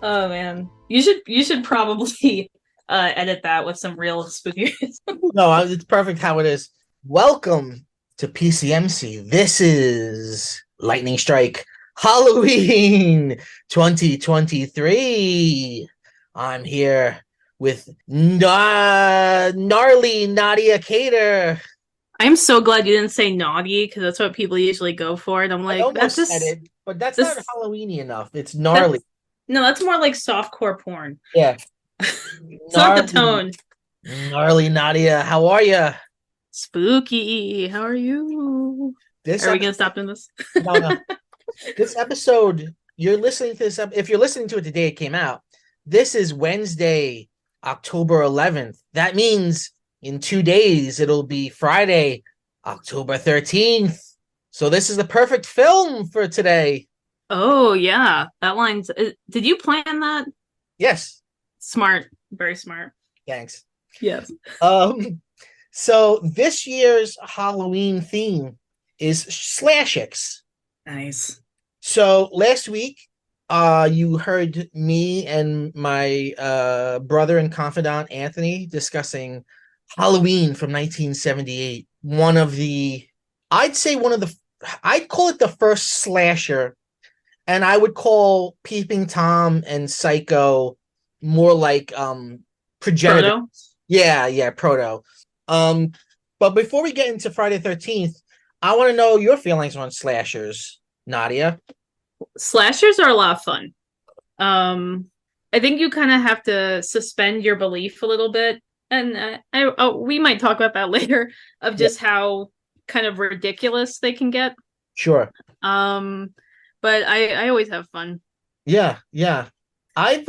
Oh man, you should probably edit that with some real spooky. No, it's perfect how it is. Welcome to PCMC. This is Lightning Strike Halloween 2023. I'm here with gnarly Nadia Cater. I'm so glad you didn't say naughty because that's what people usually go for, and I'm I like, that almost said just it, but that's not this Halloweeny enough. It's gnarly. that's no, that's more like softcore porn. Yeah, It's not the gnarly, tone. gnarly Nadia. How are you? Spooky. How are you? This Are we gonna episode, stop doing this? no, no. This episode, you're listening to this. If you're listening to it the day it came out, this is Wednesday, October 11th. That means in 2 days, it'll be Friday, October 13th. So this is the perfect film for today. Oh yeah, that line's. Did you plan that? Yes, Smart, very smart. thanks. Yes. Um, so this year's Halloween theme is slashix. Nice. So last week, you heard me and my brother and confidant Anthony discussing Halloween from 1978. I'd say one of the, I'd call it the first slasher, and I would call Peeping Tom and Psycho more like progenitor. Proto. Yeah, yeah, proto. Um, but before we get into Friday the 13th, I want to know your feelings on slashers, Nadia. Slashers are a lot of fun. Um, I think you kind of have to suspend your belief a little bit, and we might talk about that later of Yeah, just how kind of ridiculous they can get. sure. Um, but I always have fun. Yeah, yeah. I've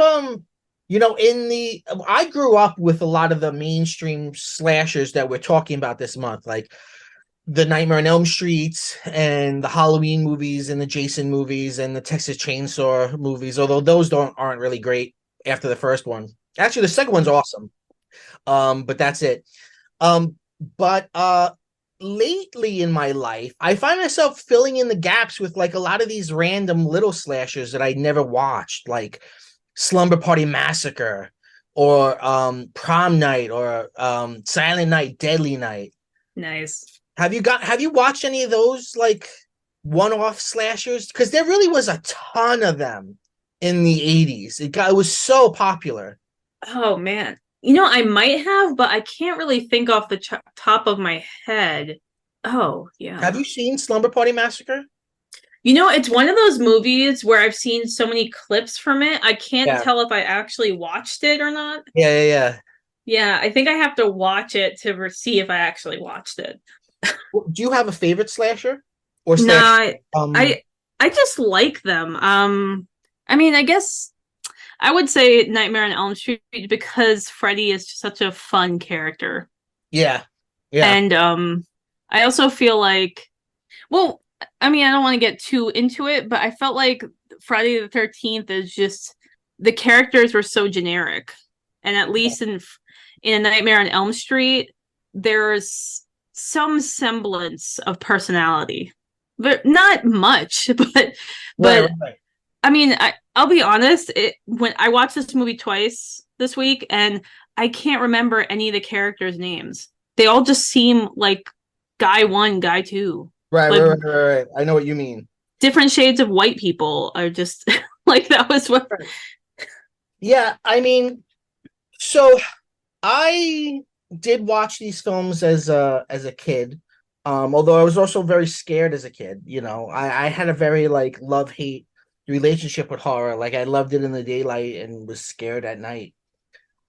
in the I grew up with a lot of the mainstream slashers that we're talking about this month, like the Nightmare on Elm Street and the Halloween movies and the Jason movies and the Texas Chainsaw movies, although those don't aren't really great after the first one. Actually, the second one's awesome. But that's it. Um, but lately in my life, I find myself filling in the gaps with like a lot of these random little slashers that I never watched, like Slumber Party Massacre or Prom Night or Silent Night, Deadly Night. Nice. Have you watched any of those like one-off slashers? Because there really was a ton of them in the 80s. It was so popular. Oh man. I might have, but I can't really think off the top of my head. Oh, Have yeah. you seen Slumber Party Massacre? It's one of those movies where I've seen so many clips from it. I can't Yeah. tell if I actually watched it or not. Yeah, yeah, yeah. Yeah, I think I have to watch it to see if I actually watched it. Do you have a favorite slasher or slash? Nah, Um, I I just like them. I mean, I guess I would say Nightmare on Elm Street because Freddy is just such a fun character. yeah, yeah, And I also feel like, well, I mean, I don't want to get too into it, but I felt like Friday the 13th is just the characters were so generic. And at least in A Nightmare on Elm Street, there's some semblance of personality. But not much, but right, right, but right. I mean, I'll be honest, when I watched this movie twice this week and I can't remember any of the characters' names. They all just seem like guy one, guy two. Right, Like right, right, right, right. I know what you mean. different shades of white people are just like that was what. Right. Yeah, I mean, so I did watch these films as a kid. Although I was also very scared as a kid. I had a very like love-hate relationship with horror. Like I loved it in the daylight and was scared at night.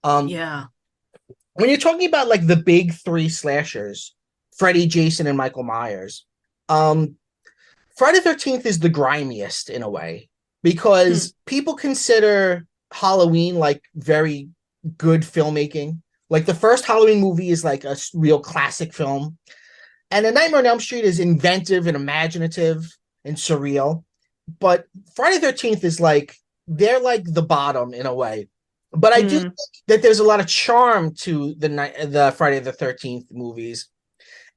Um, Yeah. when you're talking about like the big three slashers, Freddy, Jason, and Michael Myers, um, Friday the 13th is the grimiest in a way Hmm. because people consider Halloween like very good filmmaking. Like the first Halloween movie is like a real classic film, and A Nightmare on Elm Street is inventive and imaginative and surreal. But Friday the 13th is like they're like the bottom in a way. But I do think Hmm. that there's a lot of charm to the Friday the 13th movies,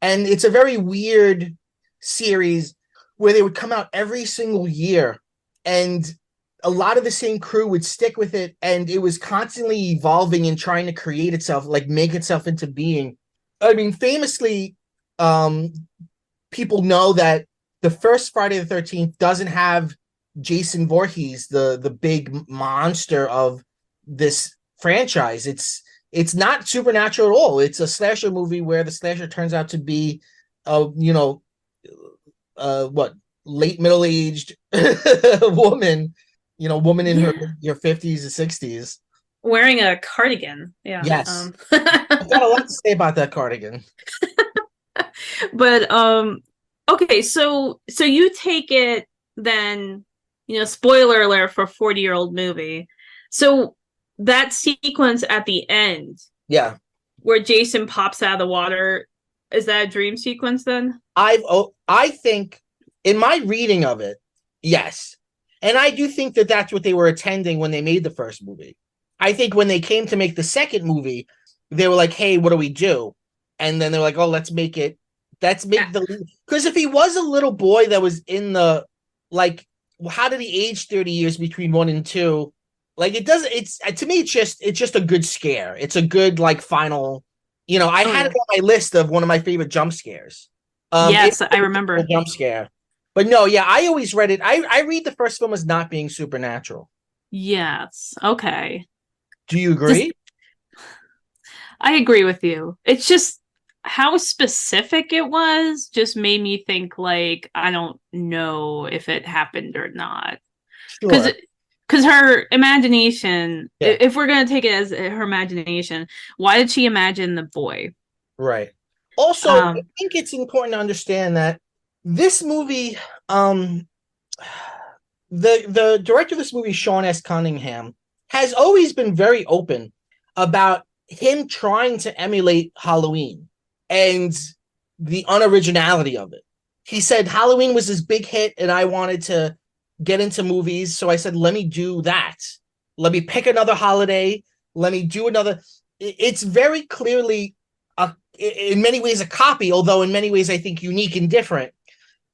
and it's a very weird series where they would come out every single year, and a lot of the same crew would stick with it, and it was constantly evolving and trying to create itself, like make itself into being. I mean, famously, um, people know that the first Friday the 13th doesn't have Jason Voorhees, the big monster of this franchise. It's not supernatural at all. It's a slasher movie where the slasher turns out to be what, late middle-aged woman, woman in her Yeah. your 50s and 60s. Wearing a cardigan. Yeah. Yes. I've got a lot to say about that cardigan. But okay, so you take it then, spoiler alert for a 40-year-old movie. So that sequence at the end Yeah. where Jason pops out of the water, is that a dream sequence then? I think in my reading of it, yes. And I do think that that's what they were intending when they made the first movie. I think when they came to make the second movie, they were like, "Hey, what do we do?" And then they were like, "Oh, let's make the because if he was a little boy that was in the like, how did he age 30 years between one and two? Like it doesn't. It's to me, it's just a good scare. It's a good like final. I Oh had it yeah. on my list of one of my favorite jump scares. It's Yes, I a remember. jump scare, but no, yeah, I always read it. I read the first film as not being supernatural. Yes. Okay. Do you Just agree? I agree with you. It's just how specific it was just made me think like I don't know if it happened or not. Cuz Sure. cuz her imagination, Yeah. if we're going to take it as her imagination, why did she imagine the boy? Right. Also, I Um think it's important to understand that this movie, um, the director of this movie, Sean S. Cunningham, has always been very open about him trying to emulate Halloween and the unoriginality of it. He said Halloween was his big hit, and I wanted to get into movies, so I said, let me do that. Let me pick another holiday. Let me do another. It's very clearly in many ways a copy, although in many ways I think unique and different.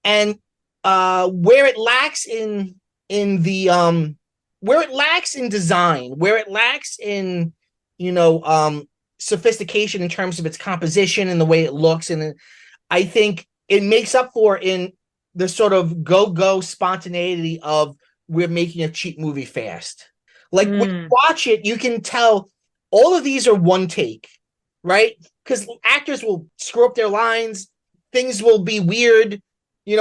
And where it lacks in the where it lacks in design, where it lacks in sophistication in terms of its composition and the way it looks, and I think it makes up for in the sort of go spontaneity of we're making a cheap movie fast. Like when you mm, watch it, you can tell all of these are one take, right? Because actors will screw up their lines, things will be weird,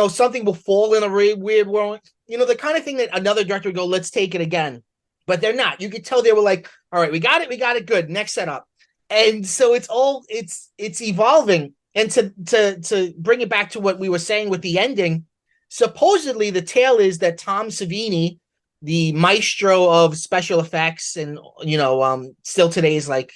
something will fall in a really weird way. The kind of thing that another director would go, let's take it again. But they're not. You could tell they were like, all right, we got it, good. Next setup. And so it's evolving. And to bring it back to what we were saying with the ending, supposedly the tale is that Tom Savini, the maestro of special effects and still today is like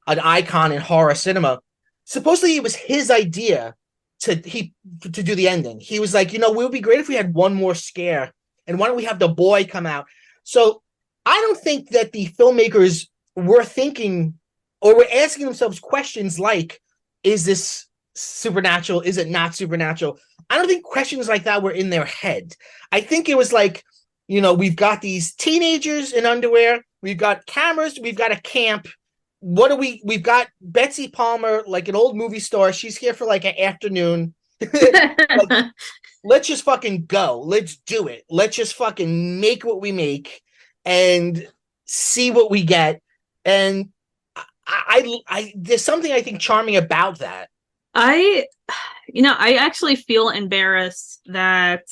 an icon in horror cinema, supposedly it was his idea to do the ending. He was like, it would be great if we had one more scare, and why don't we have the boy come out? So I don't think that the filmmakers were thinking or were asking themselves questions like, is this supernatural? Is it not supernatural? I don't think questions like that were in their head. I think it was like, we've got these teenagers in underwear, we've got cameras, we've got a camp. We've got Betsy Palmer, like an old movie star. She's here for like an afternoon. Like, let's just fucking go. Let's do it. Let's just fucking make what we make and see what we get. And there's something I think charming about that. I I actually feel embarrassed that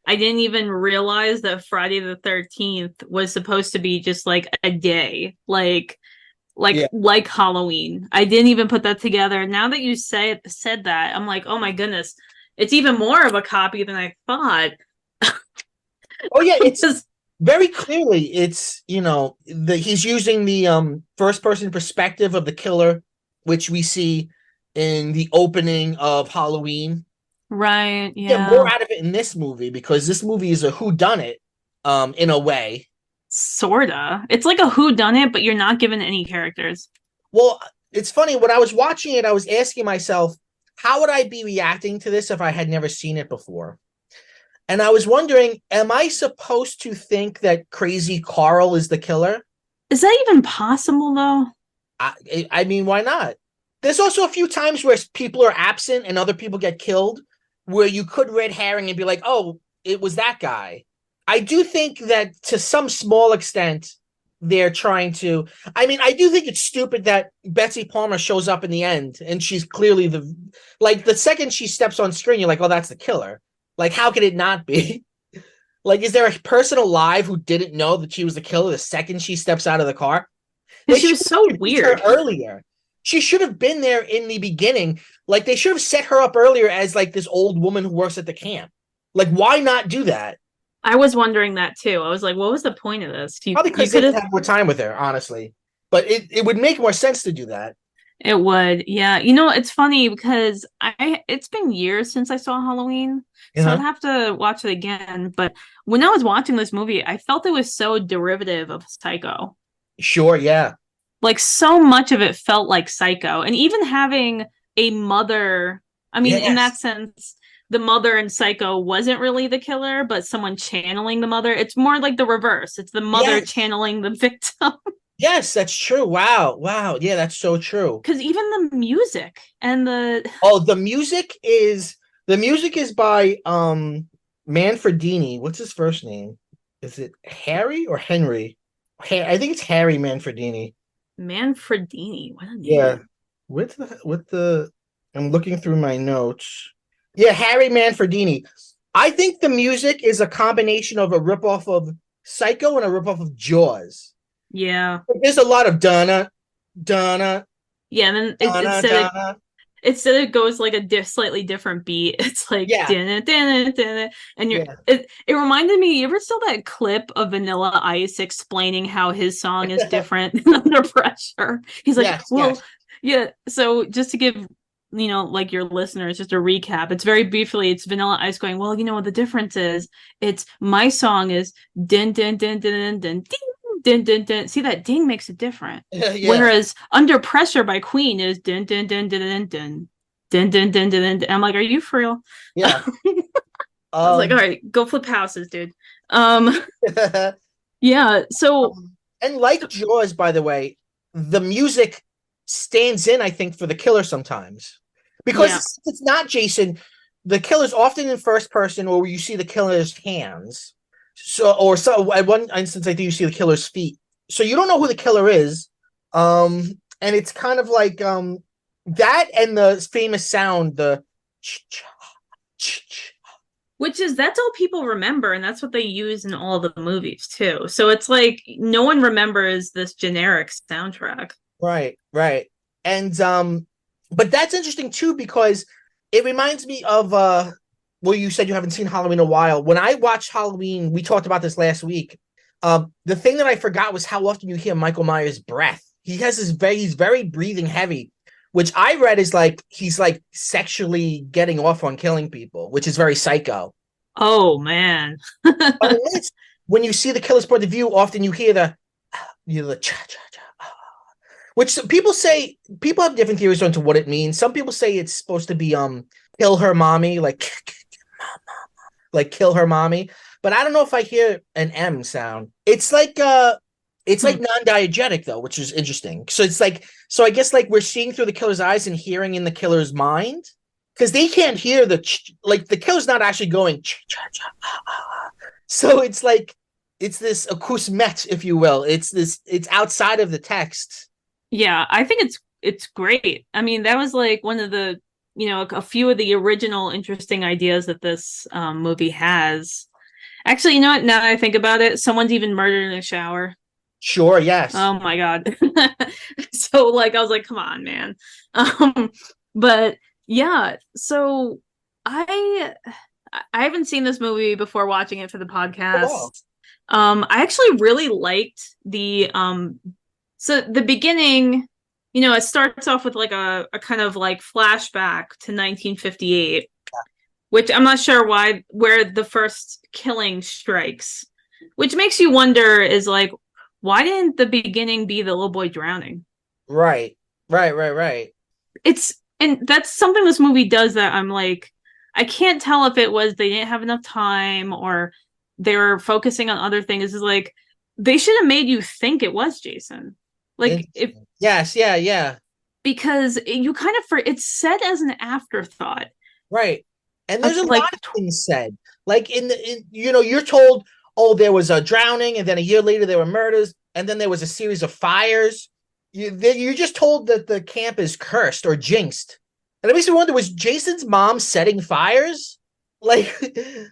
I didn't even realize that Friday the 13th was supposed to be just like a day. Yeah. Like Halloween. I didn't even put that together. Now that you said that, I'm like, oh my goodness, it's even more of a copy than I thought. Oh yeah, it's Just very clearly it's he's using the first person perspective of the killer, which we see in the opening of Halloween. right, Get more yeah, out of it in this movie because this movie is a who done it in a way. sorta. It's like a who done it, but you're not given any characters. Well, it's funny when I was watching it, I was asking myself, how would I be reacting to this if I had never seen it before? And I was wondering, am I supposed to think that Crazy Carl is the killer? Is that even possible though? I mean, why not? There's also a few times where people are absent and other people get killed, where you could red herring and be like, oh, it was that guy. I do think that to some small extent, they're trying to. I mean, I do think it's stupid that Betsy Palmer shows up in the end and she's clearly like, the second she steps on screen, you're like, oh, that's the killer. Like, how could it not be? Like, is there a person alive who didn't know that she was the killer the second she steps out of the car? They Because she should was have so introduced her weird. earlier. She should have been there in the beginning. Like, they should have set her up earlier as like this old woman who works at the camp. Like, why not do that? I was wondering that too. I was like, what was the point of this? Probably You because they could didn't have. have more time with her, honestly. But it would make more sense to do that. It would, yeah. You know, it's funny because it's been years since I saw Halloween, so I'd Uh-huh. have to watch it again. But when I was watching this movie, I felt it was so derivative of Psycho. Sure, yeah. Like so much of it felt like Psycho, and even having a mother. I mean, in that Yes. sense, the mother in Psycho wasn't really the killer, but someone channeling the mother. It's more like the reverse. It's the mother Yes. channeling the victim. Yes, that's true. Wow. Wow. Yeah, that's so true. Because even the music and the Oh, the music is by Manfredini. What's his first name? Is it Harry or Henry? I think it's Harry Manfredini. Manfredini, what a Yeah. name. With the I'm looking through my notes. Yeah, Harry Manfredini. I think the music is a combination of a ripoff of Psycho and a ripoff of Jaws. Yeah. There's a lot of Donna, Donna, Yeah, and then Donna, Donna. instead it goes like a slightly different beat. It's like Yeah, and yeah, it reminded me, you ever saw that clip of Vanilla Ice explaining how his song is different than Under Pressure? He's like, yes, well, yes. yeah, so just to give like your listeners just a recap, it's very briefly, it's Vanilla Ice going, well, the difference is it's my song is din din din din din din din din din. See, that ding makes it different. Yeah, Whereas Under Pressure by Queen is din din din din din din din din din din din. I'm like, are you for real? yeah. I was like, all Um, right, go flip houses, dude. Um, yeah. So, and like Jaws, by the way, the music stands in, I think, for the killer sometimes. Because yeah, it's not Jason, the killer's often in first person or you see the killer's hands. So at one instance, I think you see the killer's feet. So you don't know who the killer is. And it's kind of like that and the famous sound, the that's all people remember, and that's what they use in all the movies too. So it's like no one remembers this generic soundtrack. right, right. And but that's interesting too because it reminds me of well, you said you haven't seen Halloween in a while. When I watched Halloween, we talked about this last week. The thing that I forgot was how often you hear Michael Myers' breath. He's very breathing heavy, which I read is like he's like sexually getting off on killing people, which is very psycho. Oh man. But in this, when you see the killer's point of view, often you hear the cha cha cha, which people have different theories on to what it means. Some people say it's supposed to be kill her mommy, like kill her mommy. But I don't know if I hear an M sound. It's like non-diegetic though, which is interesting. So I guess like we're seeing through the killer's eyes and hearing in the killer's mind because they can't hear like the killer's not actually going. So it's like it's this acousmet, if you will. It's outside of the text. Yeah, I think it's great. I mean, that was like one of the, a few of the original interesting ideas that this movie has. Actually, you know what? Now that I think about it, someone's even murdered in a shower. Sure, yes. Oh my God. So like I was like, come on, man. Um, but yeah, so I I haven't seen this movie before watching it for the Oh, wow. podcast. I actually really liked so the beginning, it starts off with like a kind of like flashback to 1958, which I'm not sure where the first killing strikes, which makes you wonder is like, why didn't the beginning be the little boy drowning? Right. Right, right, right. And that's something this movie does that I'm like, I can't tell if it was they didn't have enough time or they were focusing on other things. It's like they should have made you think it was Jason. Like if Yes, yeah, yeah. because you kind of for it's said as an afterthought. Right. And there's a Like lot of things said. Like you're told, oh, there was a drowning, and then a year later there were murders, and then there was a series of fires. You're just told that the camp is cursed or jinxed. And it makes me wonder, was Jason's mom setting fires? Like,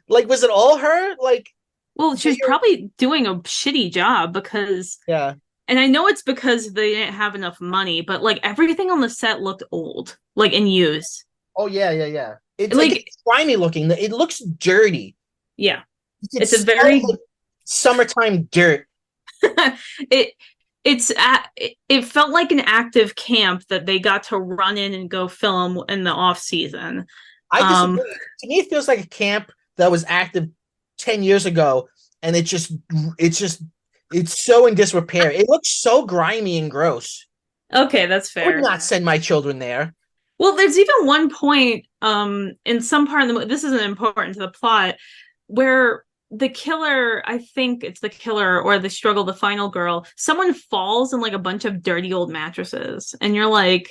like was it all her? Like, well, she was probably doing a shitty job because yeah. and I know it's because they didn't have enough money, but like everything on the set looked old, like in use. Oh yeah, yeah, yeah. It's like Like it's grimy looking. It looks dirty. yeah. It's a It's very like summertime dirt. it it felt like an active camp that they got to run in and go film in the off season. I disagree. To me, it feels like a camp that was active 10 years ago, and it's so in disrepair. It looks so grimy and gross. Okay, that's I would fair. not send my children there. Well, there's even one point in some part of the movie, this isn't important to the plot, where the killer, I think it's the killer or the struggle, the final girl, someone falls in like a bunch of dirty old mattresses. And you're like,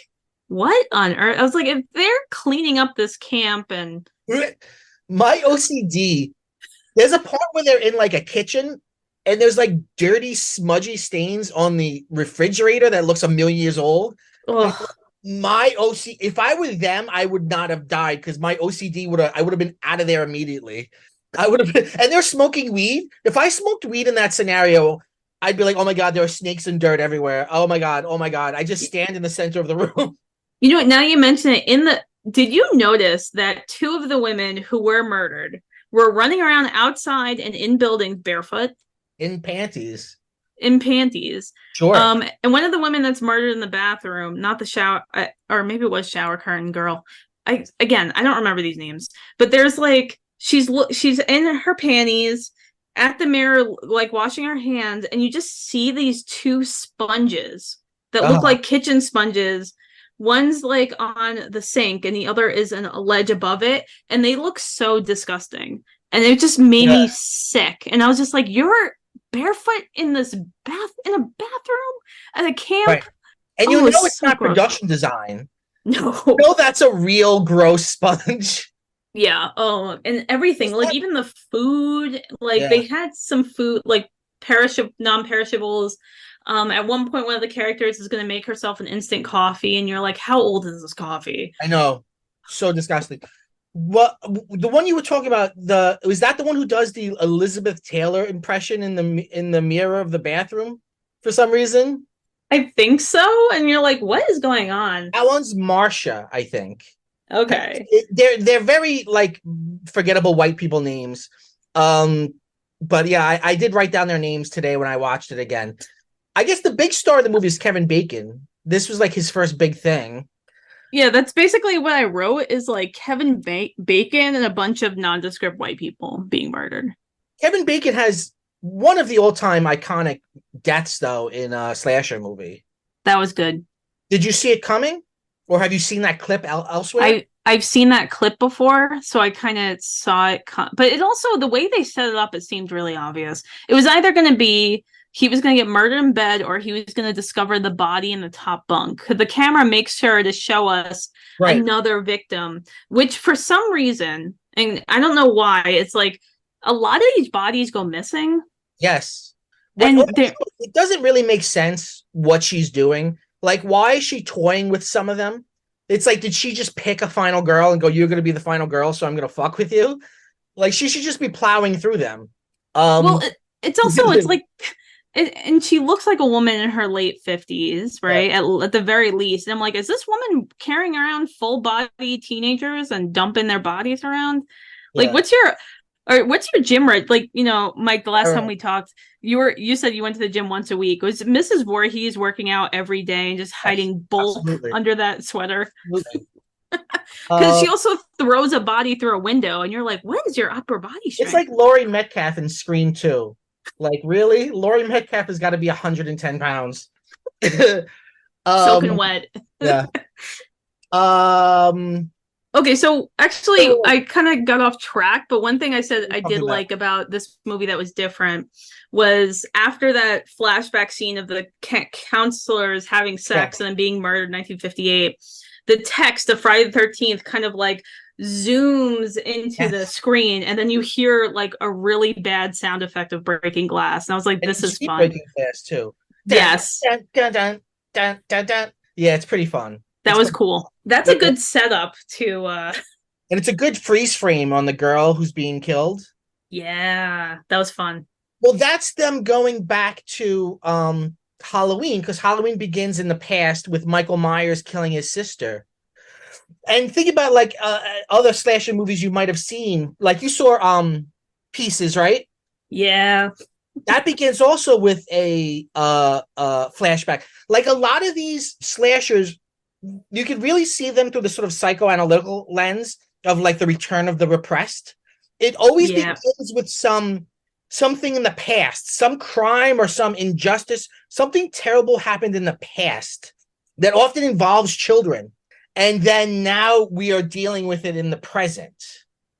what on earth? I was like, if they're cleaning up this camp and My OCD, there's a part where they're in like a kitchen and there's like dirty, smudgy stains on the refrigerator that looks a million years old. ugh. My OC, if I were them, I would not have died because my OCD I would have been out of there immediately. I would have been, and they're smoking weed. If I smoked weed in that scenario, I'd be like, oh my God, there are snakes and dirt everywhere. Oh my God, oh my God. I just stand in the center of the room. You know what? Now you mention it did you notice that two of the women who were murdered were running around outside and in buildings barefoot In panties. in panties? Sure. And one of the women that's murdered in the bathroom, not the shower, or maybe it was shower curtain girl. I don't remember these names, but there's like she's in her panties at the mirror, like washing her hands, and you just see these two sponges that look like kitchen sponges. One's like on the sink, and the other is in a ledge above it, and they look so disgusting. And it just made me sick. And I was just like, "You're barefoot in this in a bathroom at a camp." Right. And you know it's not gross. Production design. No. You know that's a real gross sponge. Yeah. Oh, and everything, like even the food, like they had some food, like non-perishables. At one point, one of the characters is going to make herself an instant coffee, and you're like, "How old is this coffee?" I know, so disgusting. What the one you were talking about? Was that the one who does the Elizabeth Taylor impression in the mirror of the bathroom for some reason? I think so. And you're like, "What is going on?" That one's Marsha, I think. Okay. They're very like forgettable white people names. But yeah, I did write down their names today when I watched it again. I guess the big star of the movie is Kevin Bacon. This was like his first big thing. Yeah, that's basically what I wrote is like Kevin Bacon and a bunch of nondescript white people being murdered. Kevin Bacon has one of the all-time iconic deaths, though, in a slasher movie. That was good. Did you see it coming? Or have you seen that clip elsewhere? I've seen that clip before, so I kind of saw it. But it also, the way they set it up, it seemed really obvious. It was either going to be he was going to get murdered in bed or he was going to discover the body in the top bunk. The camera makes sure to show us another victim, which for some reason, and I don't know why, it's like a lot of these bodies go missing. Yes. And it doesn't really make sense what she's doing. Like, why is she toying with some of them? It's like, did she just pick a final girl and go, you're going to be the final girl, so I'm going to fuck with you? Like, she should just be plowing through them. Well, it's also, it's like... and she looks like a woman in her late 50s, right? At the very least. And I'm like, is this woman carrying around full body teenagers and dumping their bodies around? Like, what's your gym rate? Like, you know, Mike, the last time we talked, you said you went to the gym once a week. Was Mrs. Voorhees working out every day and just hiding bulk under that sweater? Because she also throws a body through a window, and you're like, what is your upper body strength? It's like Laurie Metcalf in Scream 2. Like, really? Laurie Metcalf has got to be 110 pounds. Soaking wet. Yeah. Okay, so actually, So, I kind of got off track, but one thing I said what are you I talking did about? like about this movie that was different was after that flashback scene of the counselors having sex Yes. and then being murdered in 1958, the text of Friday the 13th kind of like zooms into the Yes. screen, and then you hear like a really bad sound effect of breaking glass. And I was like, And this you is see fun. breaking fast too. Dun, Yes, dun, dun, dun, dun, dun, dun. Yeah, it's pretty fun. that It's was pretty cool. That's a it, good setup to, and it's a good freeze frame on the girl who's being killed. yeah, that was fun. Well, that's them going back to Halloween, because Halloween begins in the past with Michael Myers killing his sister. And think about like other slasher movies you might have seen. Like you saw Pieces, right? Yeah. That begins also with a flashback. Like a lot of these slashers, you can really see them through the sort of psychoanalytical lens of like the return of the repressed. It always Yeah. begins with something in the past, some crime or some injustice, something terrible happened in the past that often involves children. And then now we are dealing with it in the present.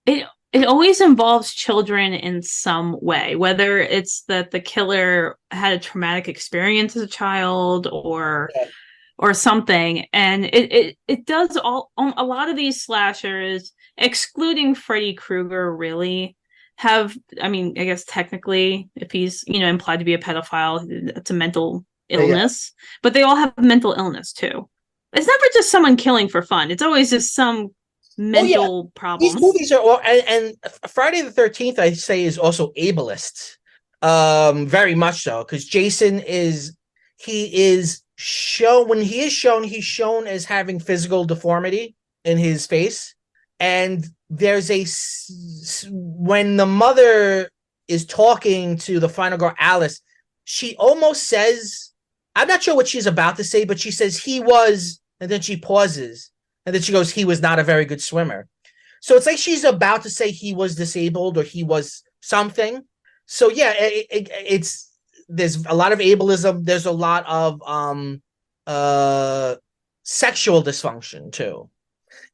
It always involves children in some way, whether it's that the killer had a traumatic experience as a child Yeah. or something. And it does all a lot of these slashers, excluding Freddy Krueger, really have, I mean, I guess technically if he's, implied to be a pedophile, it's a mental Yeah. illness, but they all have mental illness too. It's never just someone killing for fun. It's always just some Oh yeah, mental these problem. movies are all, and Friday the 13th I say is also ableist, very much so, because Jason is he is shown when he is shown he's shown as having physical deformity in his face, and there's when the mother is talking to the final girl Alice, she almost says, I'm not sure what she's about to say, but she says he was, and then she pauses, and then she goes, he was not a very good swimmer. So it's like she's about to say he was disabled or he was something. So yeah, it's there's a lot of ableism. There's a lot of uh sexual dysfunction too.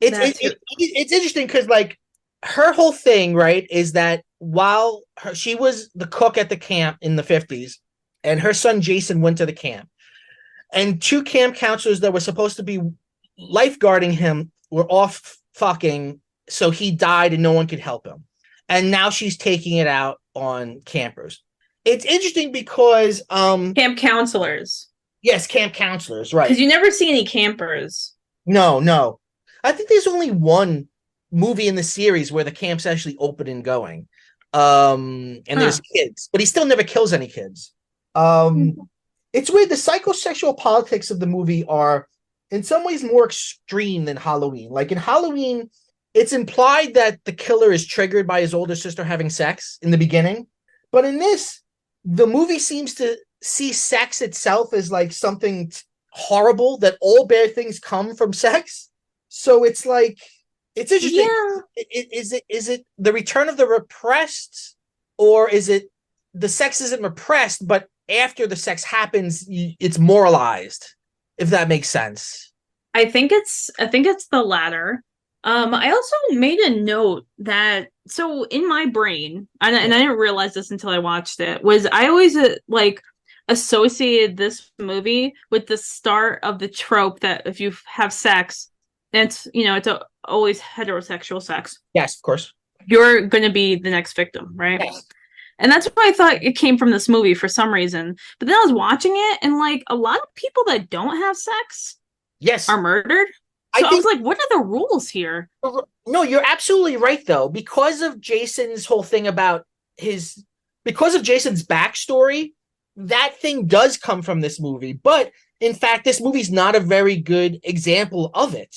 That too. It's interesting because like her whole thing, right, is that while she was the cook at the camp in the 50s, and her son Jason went to the camp, and two camp counselors that were supposed to be lifeguarding him were off fucking, so he died and no one could help him. And now she's taking it out on campers. It's interesting because Camp counselors. yes, camp counselors, Because right. you never see any campers. No, no. I think there's only one movie in the series where the camp's actually open and going. And there's Huh. kids, but he still never kills any kids. Um it's weird. The psychosexual politics of the movie are in some ways more extreme than Halloween. Like in Halloween, it's implied that the killer is triggered by his older sister having sex in the beginning. But in this, the movie seems to see sex itself as like something horrible, that all bad things come from sex. So it's like, it's interesting. Yeah. Is it the return of the repressed, or is it the sex isn't repressed, but after the sex happens, it's moralized, if that makes sense. I think it's the latter. I also made a note that so in my brain, and I didn't realize this until I watched it, was I always like associated this movie with the start of the trope that if you have sex, it's always heterosexual sex. Yes, of course. You're going to be the next victim, right? Yes. And that's why I thought it came from this movie for some reason. But then I was watching it, and like a lot of people that don't have sex Yes. are murdered. I So I was think like, what are the rules here? no, you're absolutely right though, because of Jason's whole thing about his because of Jason's backstory, that thing does come from this movie. But in fact, this movie's not a very good example of it,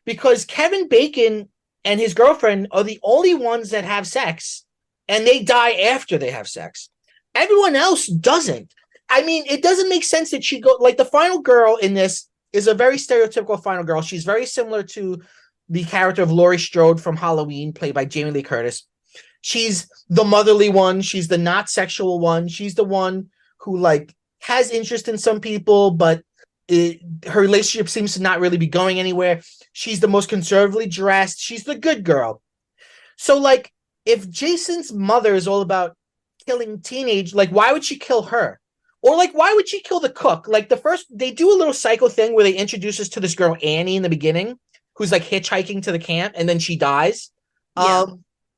because Kevin Bacon and his girlfriend are the only ones that have sex, and they die after they have sex. Everyone else doesn't. I mean, it doesn't make sense that she go like the final girl in this is a very stereotypical final girl. She's very similar to the character of Laurie Strode from Halloween, played by Jamie Lee Curtis. She's the motherly one. She's the not sexual one. She's the one who like has interest in some people, but her relationship seems to not really be going anywhere. She's the most conservatively dressed. She's the good girl. So, like, if Jason's mother is all about killing teenage, like, why would she kill her? Or, like, why would she kill the cook? Like, they do a little psycho thing where they introduce us to this girl, Annie, in the beginning, who's, like, hitchhiking to the camp, and then she dies. Yeah.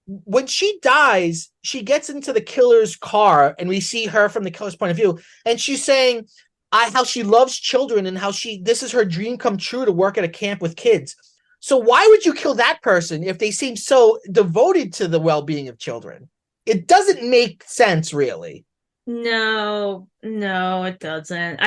When she dies, she gets into the killer's car, and we see her from the killer's point of view, and she's saying how she loves children and how this is her dream come true to work at a camp with kids. So why would you kill that person if they seem so devoted to the well-being of children? It doesn't make sense, really. No, no, it doesn't.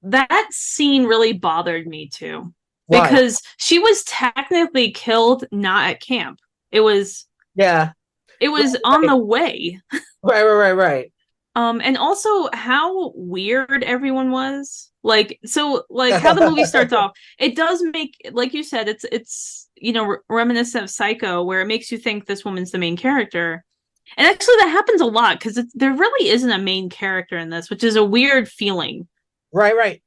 That scene really bothered me too. Why? Because she was technically killed not at camp. It was Yeah. it was on Right, the way. right. And also how weird everyone was. Like how the movie starts off, it does make, like you said, it's reminiscent of Psycho, where it makes you think this woman's the main character. And actually, that happens a lot because there really isn't a main character in this, which is a weird feeling. Right.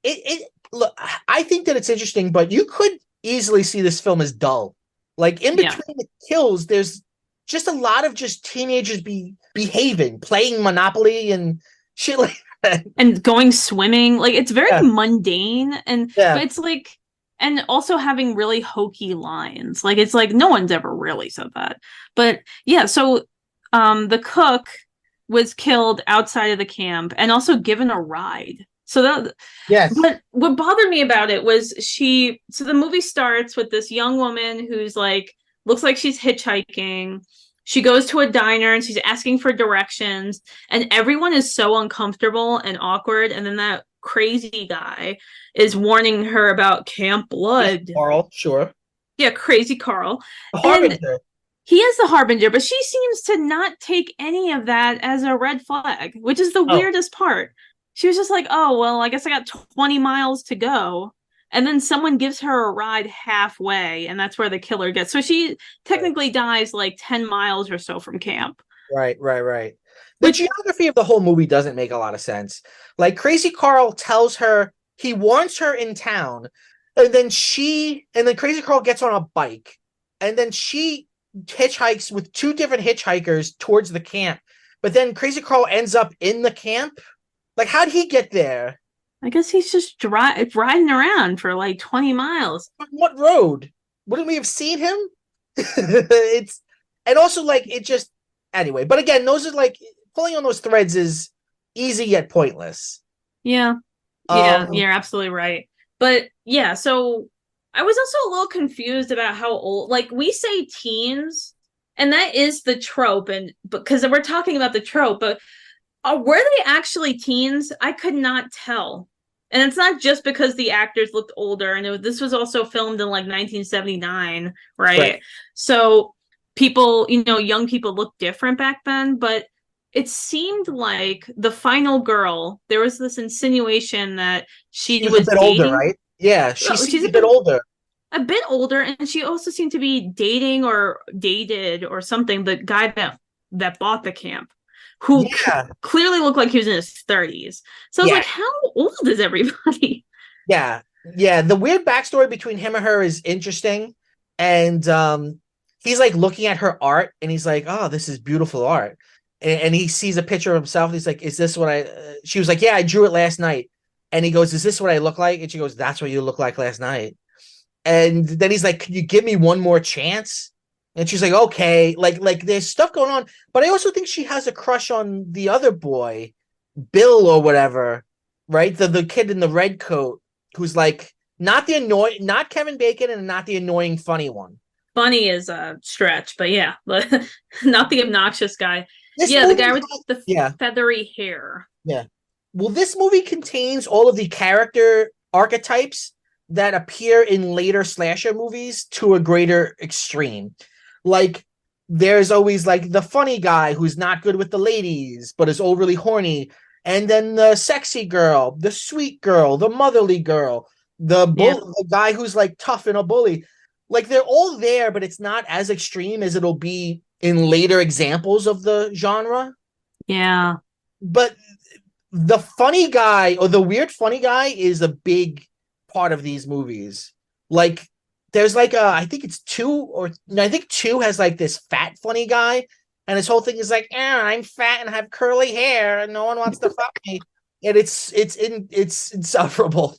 Look, I think that it's interesting, but you could easily see this film as dull. Like in Yeah. between the kills, there's just a lot of just teenagers behaving, playing Monopoly and shit like that. And going swimming, like it's very Yeah, mundane, and yeah, but it's like, and also having really hokey lines. Like it's like no one's ever really said that. But yeah, so the cook was killed outside of the camp and also given a ride. So that yes, what bothered me about it was so the movie starts with this young woman who's like looks like she's hitchhiking. She goes to a diner and she's asking for directions, and everyone is so uncomfortable and awkward, and then that crazy guy is warning her about Camp yeah, Blood. Carl, sure. Yeah, crazy Carl. The And Harbinger. he is the harbinger, but she seems to not take any of that as a red flag, which is the Oh, weirdest part. She was just like, oh, well, I guess I got 20 miles to go. And then someone gives her a ride halfway, and that's where the killer gets. So she technically dies like 10 miles or so from camp. right. The Which, geography of the whole movie doesn't make a lot of sense. Like Crazy Carl tells her he wants her in town, and then Crazy Carl gets on a bike, and then she hitchhikes with two different hitchhikers towards the camp. But then Crazy Carl ends up in the camp. Like, how'd he get there? I guess he's just riding around for like 20 miles. On what road? Wouldn't we have seen him? It's and also like it just anyway. But again, those are like pulling on those threads is easy yet pointless. Yeah. Yeah, Um, you're absolutely right. But yeah, so I was also a little confused about how old, like we say teens, and that is the trope, and because we're talking about the trope, but were they actually teens? I could not tell. And it's not just because the actors looked older, and this was also filmed in like 1979, right. right? So people, young people looked different back then, but it seemed like the final girl, there was this insinuation that She she was a was bit older, dating. right? Yeah, she Well, seems she's a bit older. a bit older, and she also seemed to be dating or dated or something the guy that bought the camp, who Yeah, clearly looked like he was in his 30s. So I was yeah, like, how old is everybody? yeah, yeah. The weird backstory between him and her is interesting, and he's like looking at her art, and he's like, "Oh, this is beautiful art," and he sees a picture of himself. And he's like, "Is this what I?" She was like, "Yeah, I drew it last night," and he goes, "Is this what I look like?" And she goes, "That's what you look like last night." And then he's like, "Can you give me one more chance?" And she's like, "Okay." Like there's stuff going on, but I also think she has a crush on the other boy, Bill or whatever, right? The kid in the red coat who's like not Kevin Bacon and not the annoying funny one. Funny is a stretch, but yeah, not the obnoxious guy. This Yeah, the movie guy with has, the yeah, feathery hair. yeah. Well, this movie contains all of the character archetypes that appear in later slasher movies to a greater extreme. Like there's always like the funny guy who's not good with the ladies but is overly horny, and then the sexy girl, the sweet girl, the motherly girl, Yeah. the guy who's like tough and a bully. Like they're all there, but it's not as extreme as it'll be in later examples of the genre. Yeah. But the funny guy or the weird funny guy is a big part of these movies. Like there's like I think it's two or no, I think two has like this fat funny guy, and his whole thing is like, I'm fat and have curly hair, and no one wants to fuck me, and it's insufferable.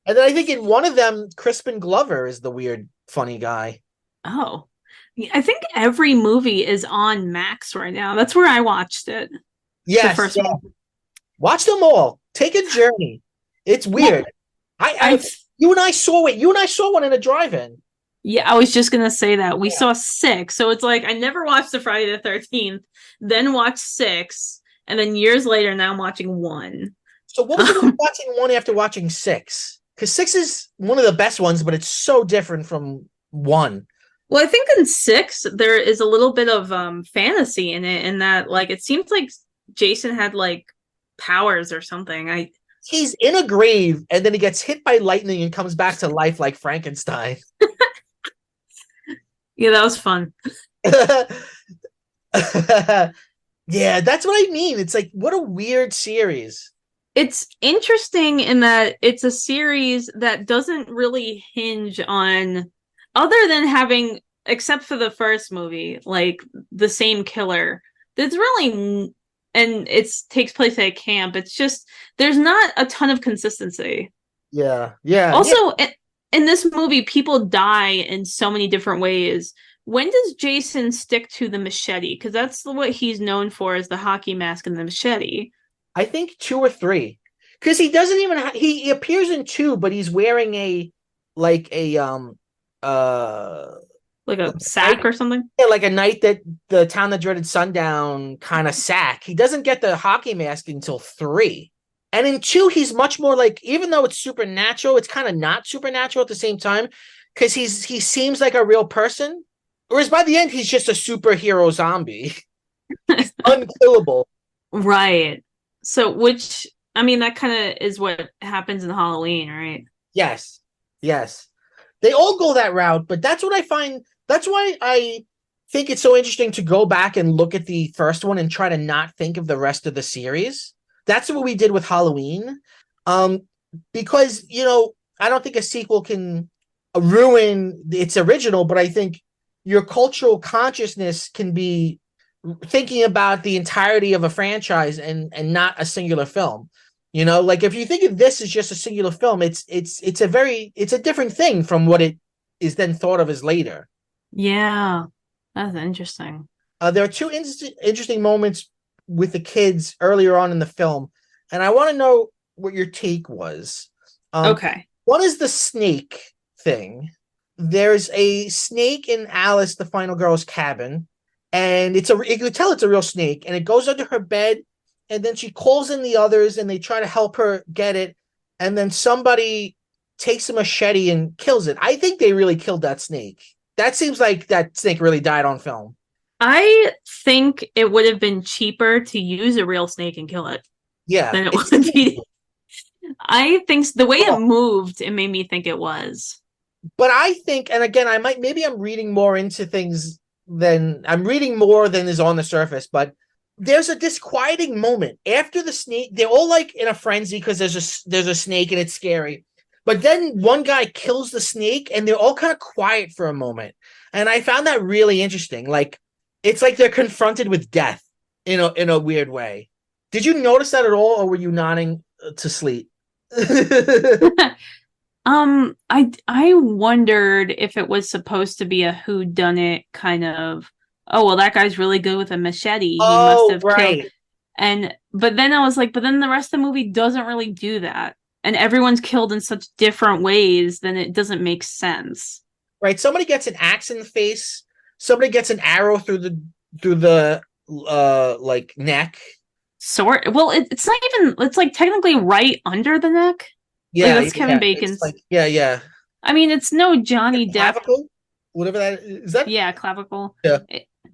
And then I think in one of them, Crispin Glover is the weird funny guy. Oh. Yeah, I think every movie is on Max right now. That's where I watched it. The Yes, first yeah. one. Watch them all. Take a journey. It's Well, weird. I I you and I saw it. You and I saw one in a drive-in. yeah, I was just gonna say that. We saw six. So it's like I never watched the Friday the 13th, then watched six, and then years later now I'm watching one. So what was it like watching one after watching six? Because six is one of the best ones, but it's so different from one. Well, I think in six there is a little bit of fantasy in it, in that like it seems like Jason had like powers or something. I He's in a grave and then he gets hit by lightning and comes back to life like Frankenstein. Yeah, that was fun. Yeah, that's what I mean. It's like what a weird series. It's interesting in that it's a series that doesn't really hinge on, other than having, except for the first movie, like the same killer. There's really, and it takes place at a camp. It's just there's not a ton of consistency. Yeah, yeah, yeah. Also, in this movie, people die in so many different ways. When does Jason stick to the machete? Because that's what he's known for, is the hockey mask and the machete. I think two or three, because he doesn't even he appears in two, but he's wearing a like a uh Like a night, sack or something? yeah, like a night that the town that dreaded sundown kind of sack. He doesn't get the hockey mask until three, and in two he's much more like, even though it's supernatural, it's kind of not supernatural at the same time because he seems like a real person, whereas by the end he's just a superhero zombie. He's unkillable. Right. So, which, I mean, that kind of is what happens in Halloween, right? Yes. Yes. They all go that route, but that's what I find. That's why I think it's so interesting to go back and look at the first one and try to not think of the rest of the series. That's what we did with Halloween. Um, because, I don't think a sequel can ruin its original, but I think your cultural consciousness can be thinking about the entirety of a franchise and not a singular film. Like if you think of this as just a singular film, it's a different thing from what it is then thought of as later. Yeah, that's interesting. There are two interesting moments with the kids earlier on in the film, and I want to know what your take was. Okay. One is the snake thing. There's a snake in Alice, the final girl's cabin, and you can tell it's a real snake, and it goes under her bed, and then she calls in the others, and they try to help her get it, and then somebody takes a machete and kills it. I think they really killed that snake. That seems like that snake really died on film. I think it would have been cheaper to use a real snake and kill it Yeah, than it would be. I think the way it moved, it made me think it was. but I think, and again, maybe I'm reading more into things than I'm reading more than is on the surface, but there's a disquieting moment after the snake. They're all like in a frenzy because there's a snake and it's scary. But then one guy kills the snake and they're all kind of quiet for a moment. And I found that really interesting. Like it's like they're confronted with death in a weird way. Did you notice that at all, or were you nodding to sleep? I wondered if it was supposed to be a whodunit kind of, oh well, that guy's really good with a machete. He must have killed. Right. But then I was like, but then the rest of the movie doesn't really do that. And everyone's killed in such different ways, then it doesn't make sense. Right. Somebody gets an axe in the face. Somebody gets an arrow through the like neck. Sort well, it's not even, it's like technically right under the neck. Yeah, Like that's Kevin Bacon's. like yeah. I mean, it's no Johnny Depp. Clavicle? Whatever that is. That Yeah, clavicle. yeah.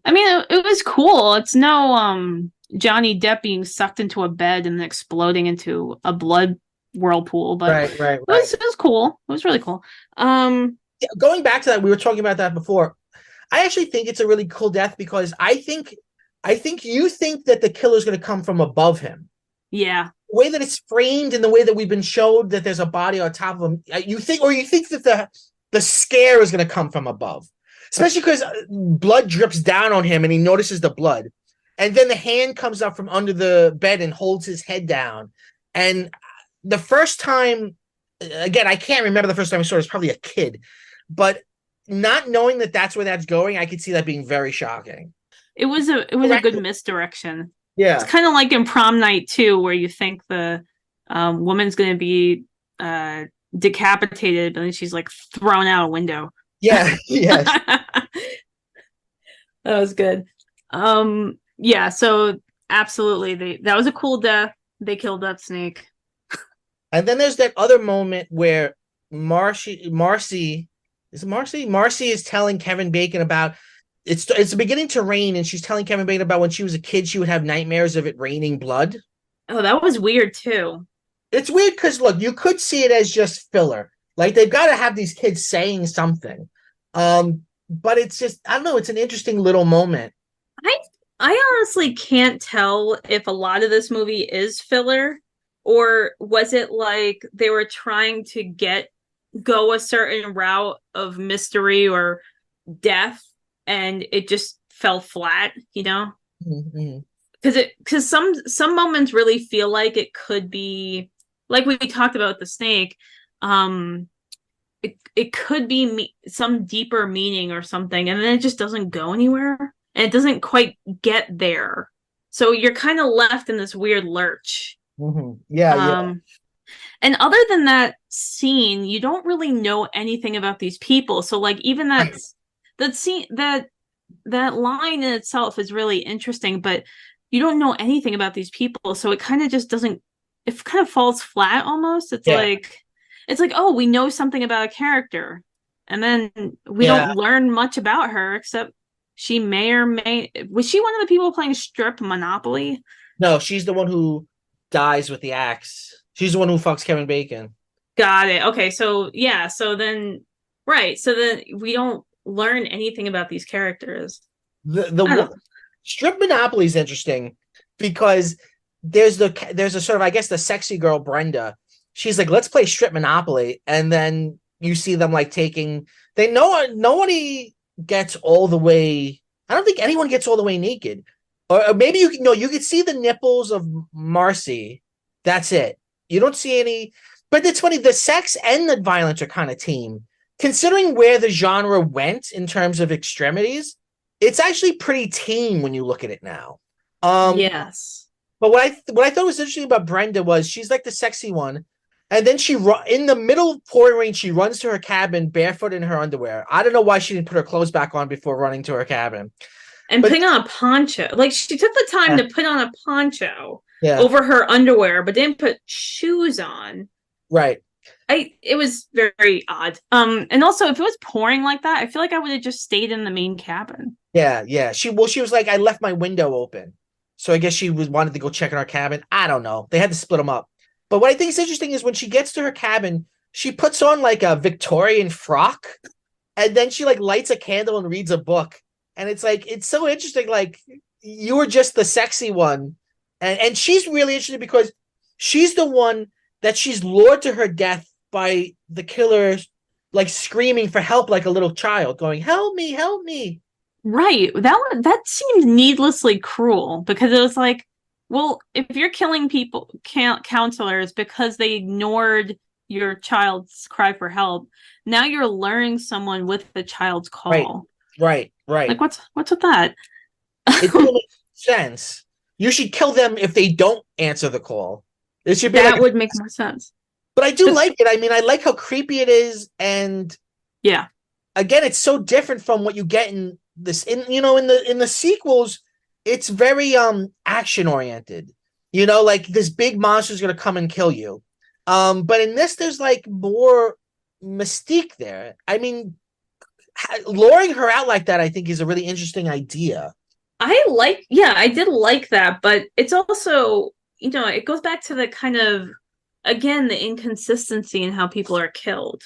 I mean, it was cool. It's no Johnny Depp being sucked into a bed and exploding into a blood whirlpool, but right. it was cool. It was really cool. Yeah, going back to that, we were talking about that before. I actually think it's a really cool death because I think you think that the killer's going to come from above him. Yeah. The way that it's framed and the way that we've been showed that there's a body on top of him, you think that the scare is going to come from above, especially because blood drips down on him and he notices the blood, and then the hand comes up from under the bed and holds his head down. And the first time, again, I can't remember the first time I saw it. It's probably a kid, but not knowing that that's where that's going, I could see that being very shocking. It was a good misdirection. It's Yeah. kind of like in Prom Night too, where you think the woman's going to be decapitated, but then she's like thrown out a window. Yeah. Yes. That was good. Yeah, so absolutely, that was a cool death. They killed that snake. And then there's that other moment where Marcy is it Marcy? Marcy is telling Kevin Bacon about it's beginning to rain, and she's telling Kevin Bacon about when she was a kid, she would have nightmares of it raining blood. Oh, that was weird too. It's weird because look, you could see it as just filler. Like they've got to have these kids saying something. But it's just I don't know, it's an interesting little moment. I I honestly can't tell if a lot of this movie is filler or was it like they were trying to go a certain route of mystery or death and it just fell flat, you know? Mm-hmm. Because some moments really feel like it could be like we talked about the snake. um it could be some deeper meaning or something, and then it just doesn't go anywhere and it doesn't quite get there, so you're kind of left in this weird lurch. Mm-hmm. Yeah, yeah. And other than that scene, you don't really know anything about these people, so like even that scene, that line in itself is really interesting, but you don't know anything about these people, so it kind of just doesn't, it kind of falls flat almost. Yeah, It's like, oh, we know something about a character, and then we yeah. don't learn much about her except she may or may, was she one of the people playing strip Monopoly? No, she's the one who dies with the axe. She's the one who fucks Kevin Bacon. Got it. Okay, so yeah, so then right, so then we don't learn anything about these characters. I The don't. strip monopoly is interesting because there's a sort of I guess the sexy girl Brenda. She's like, let's play strip monopoly, and then you see them like taking. They know nobody gets all the way. I don't think anyone gets all the way naked, or maybe you can. No, you can see the nipples of Marcy. That's it. You don't see any. But it's funny. The sex and the violence are kind of tame, considering where the genre went in terms of extremities. It's actually pretty tame when you look at it now. Um, Yes. but what I thought was interesting about Brenda was she's like the sexy one, and then in the middle of pouring rain, she runs to her cabin barefoot in her underwear. I don't know why she didn't put her clothes back on before running to her cabin. And But putting on a poncho. Like she took the time yeah, to put on a poncho yeah, over her underwear, but didn't put shoes on. right. It was very odd. And also if it was pouring like that, I feel like I would have just stayed in the main cabin. Yeah, yeah. She was like, I left my window open, so I guess she was wanted to go check in our cabin. I don't know. They had to split them up. But what I think is interesting is when she gets to her cabin, she puts on like a Victorian frock, and then she like lights a candle and reads a book. And it's like it's so interesting. Like you were just the sexy one, and she's really interesting because she's the one that she's lured to her death by the killer, like screaming for help like a little child, going, "Help me, help me." Right. That seemed needlessly cruel because it was like, well, if you're killing people, counselors because they ignored your child's cry for help, now you're luring someone with the child's Right, call. right, Like right. what's with that? It doesn't make sense. You should kill them if they don't answer the call. It should be like, That would make more sense. but I do But like it. I mean, I like how creepy it is, and yeah. again, it's so different from what you get in this. In the sequels, it's very action oriented. Like this big monster is gonna come and kill you. But in this, there's like more mystique there. I mean, luring her out like that, I think, is a really interesting idea. Yeah, I did like that, but it's also, it goes back to the kind of, again, the inconsistency in how people are killed.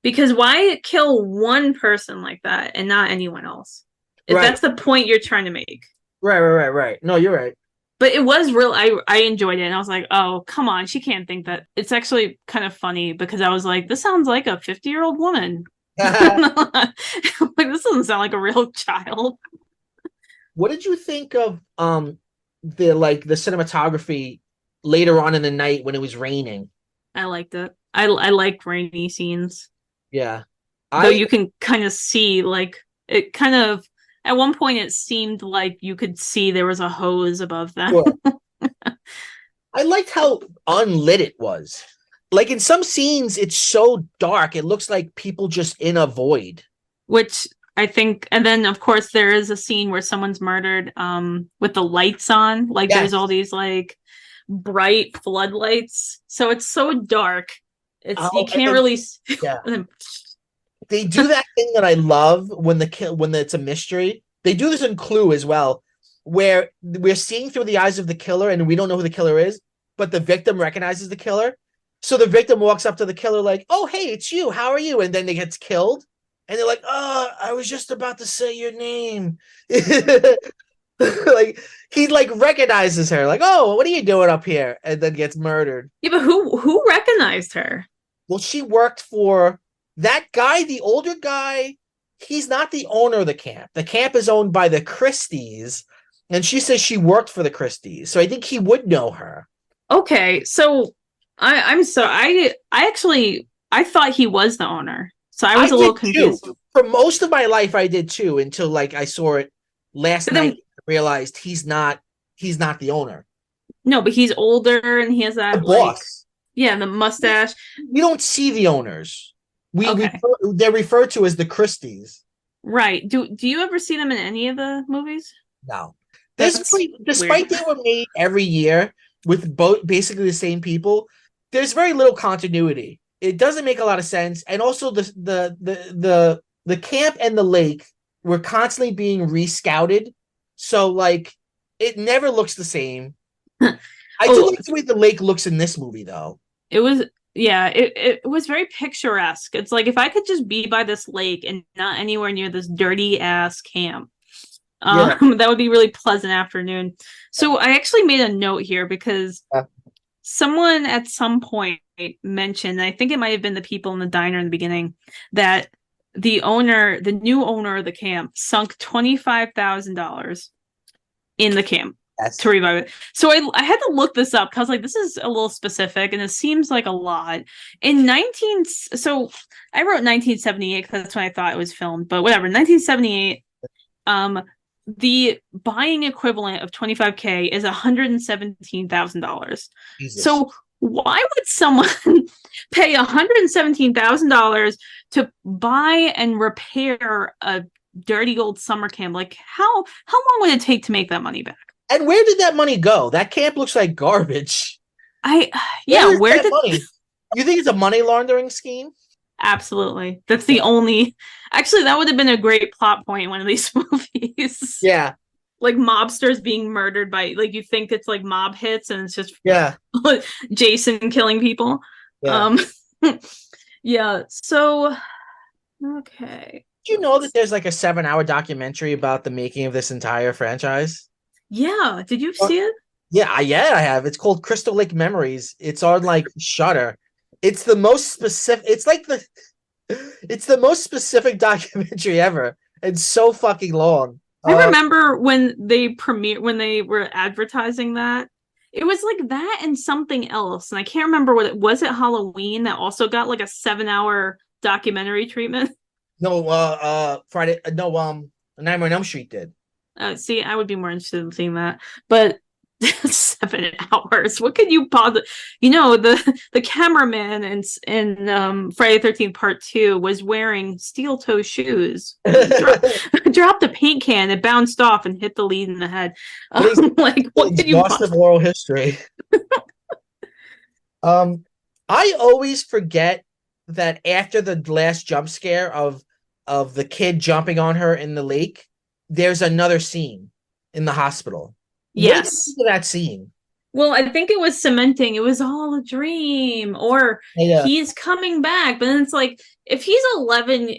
Because why kill one person like that and not anyone else? If Right, that's the point you're trying to make. right. No, you're right. But it was real. I enjoyed it, and I was like, oh, come on, she can't think that. It's actually kind of funny because I was like, this sounds like a 50-year-old woman. Like, this doesn't sound like a real child. What did you think of the cinematography later on in the night when it was raining? I liked it. I like rainy scenes, Yeah. though I you can kind of see like it kind of at one point it seemed like you could see there was a hose above them. Well, I liked how unlit it was. Like in some scenes, it's so dark, it looks like people just in a void. Which I think, and then of course there is a scene where someone's murdered with the lights on. Like there's all Yes. these like bright floodlights. So it's so dark. It's you Oh, and can't then, really yeah, they do that thing that I love when it's a mystery. They do this in Clue as well, where we're seeing through the eyes of the killer and we don't know who the killer is, but the victim recognizes the killer. So the victim walks up to the killer like, "Oh, hey, it's you. How are you?" And then they gets killed, and they're like, "Oh, I was just about to say your name." Like he like recognizes her, like, "Oh, what are you doing up here?" And then gets murdered. Yeah, but who recognized her? Well, she worked for that guy, the older guy. He's not the owner of the camp. The camp is owned by the Christies, and she says she worked for the Christies. So I think he would know her. Okay, so I'm so I actually I thought he was the owner. So I I was a little did too. confused. For most of my life, I did too, until like I saw it last But night then and realized he's not the owner. no, but he's older and he has The that like boss. yeah, the mustache. We don't see the owners. Okay. They're referred to as the Christies. Right. Do you ever see them in any of the movies? No. That's weird. Despite they were made every year with both basically the same people, there's very little continuity. It doesn't make a lot of sense. And also the camp and the lake were constantly being rescouted. So like it never looks the same. I do Oh, like the way the lake looks in this movie though. it was yeah, it was very picturesque. It's like if I could just be by this lake and not anywhere near this dirty ass camp. Yeah. That would be really pleasant afternoon. So I actually made a note here because someone at some point mentioned, I think it might have been the people in the diner in the beginning, that the new owner of the camp, sunk $25,000 in the camp Yes. to revive it. So I had to look this up because I was like, this is a little specific and it seems like a lot. So I wrote 1978 because that's when I thought it was filmed, but whatever. 1978, the buying equivalent of 25K is $117,000. Jesus. So why would someone pay $117,000 to buy and repair a dirty old summer camp? Like how long would it take to make that money back? And where did that money go? That camp looks like garbage. I yeah, Where is where that did money? You think it's a money laundering scheme? absolutely. That's the only actually that would have been a great plot point in one of these movies. Yeah. Like mobsters being murdered by like you think it's like mob hits and it's just Yeah. Jason killing people. Yeah. Um yeah, so okay. Do you know that there's like a 7 hour documentary about the making of this entire franchise? Yeah, did you Uh, see it? yeah, I have. It's called Crystal Lake Memories. It's on like Shutter. It's the most specific. It's the most specific documentary ever. It's so fucking long. I remember when they were advertising that. It was like that and something else. And I can't remember what it was. It Halloween that also got like a 7 hour documentary treatment. No, Friday. No, Nightmare on Elm Street did. See, I would be more interested in seeing that. But 7 hours. What could you possibly? You know, the cameraman in Friday the 13th Part 2 was wearing steel toe shoes. Dropped a paint can, it bounced off and hit the lead in the head. Like, what could you Exhaustive possibly? oral history. I always forget that after the last jump scare of the kid jumping on her in the lake, there's another scene in the hospital. What do you Yes. think of that scene? Well, I think it was cementing. It was all a dream, or Yeah, he's coming back. But then it's like if he's 11,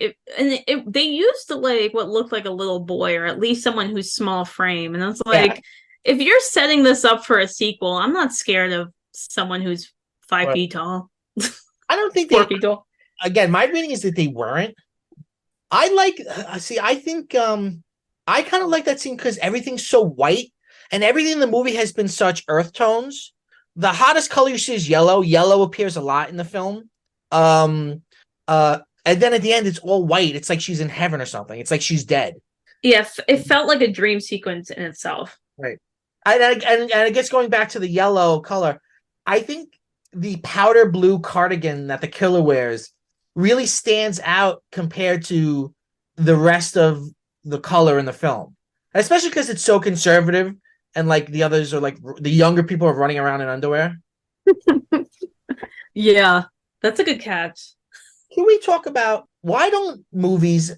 they used to like what looked like a little boy, or at least someone who's small frame, and it's like if you're setting this up for a sequel, I'm not scared of someone who's 5 feet tall, I don't think 4 feet tall. again, my reading is that they weren't. I like, see, I think, I kind of like that scene because everything's so white and everything in the movie has been such earth tones. The hottest color you see is yellow. Yellow appears a lot in the film. And then at the end, it's all white. It's like she's in heaven or something. It's like she's dead. Yeah, it felt like a dream sequence in itself. Right. And I guess going back to the yellow color, I think the powder blue cardigan that the killer wears really stands out compared to the rest of the color in the film, especially because it's so conservative and like the others are like the younger people are running around in underwear. Yeah, that's a good catch. Can we talk about why don't movies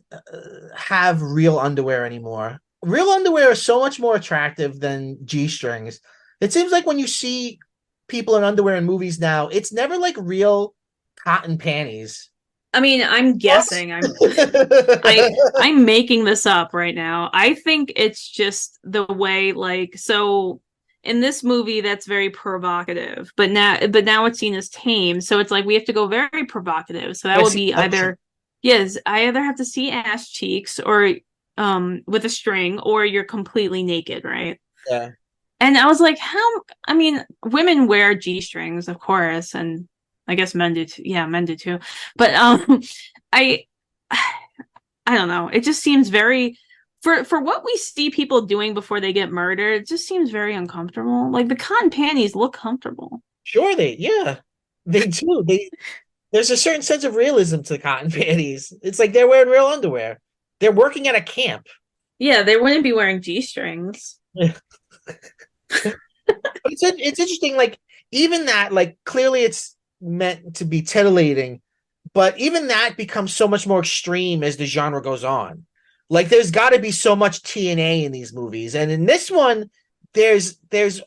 have real underwear anymore? Real underwear is so much more attractive than G-strings. It seems like when you see people in underwear in movies now, it's never like real cotton panties. I mean, I'm guessing. I'm making this up right now. I think it's just the way, like, so in this movie that's very provocative, but now it's seen as tame. So it's like we have to go very provocative. So that would be either, yes, I either have to see ass cheeks or with a string, or you're completely naked, right? Yeah. And I was like, I mean, women wear G-strings, of course, and I guess men do too. Yeah, men do too. But I I don't know. It just seems very for what we see people doing before they get murdered, it just seems very uncomfortable. Like the cotton panties look comfortable. Sure, they do. There's a certain sense of realism to the cotton panties. It's like they're wearing real underwear. They're working at a camp. Yeah, they wouldn't be wearing G-strings. It's interesting, like even that, like clearly it's meant to be titillating, but even that becomes so much more extreme as the genre goes on. Like there's got to be so much TNA in these movies, and in this one, there's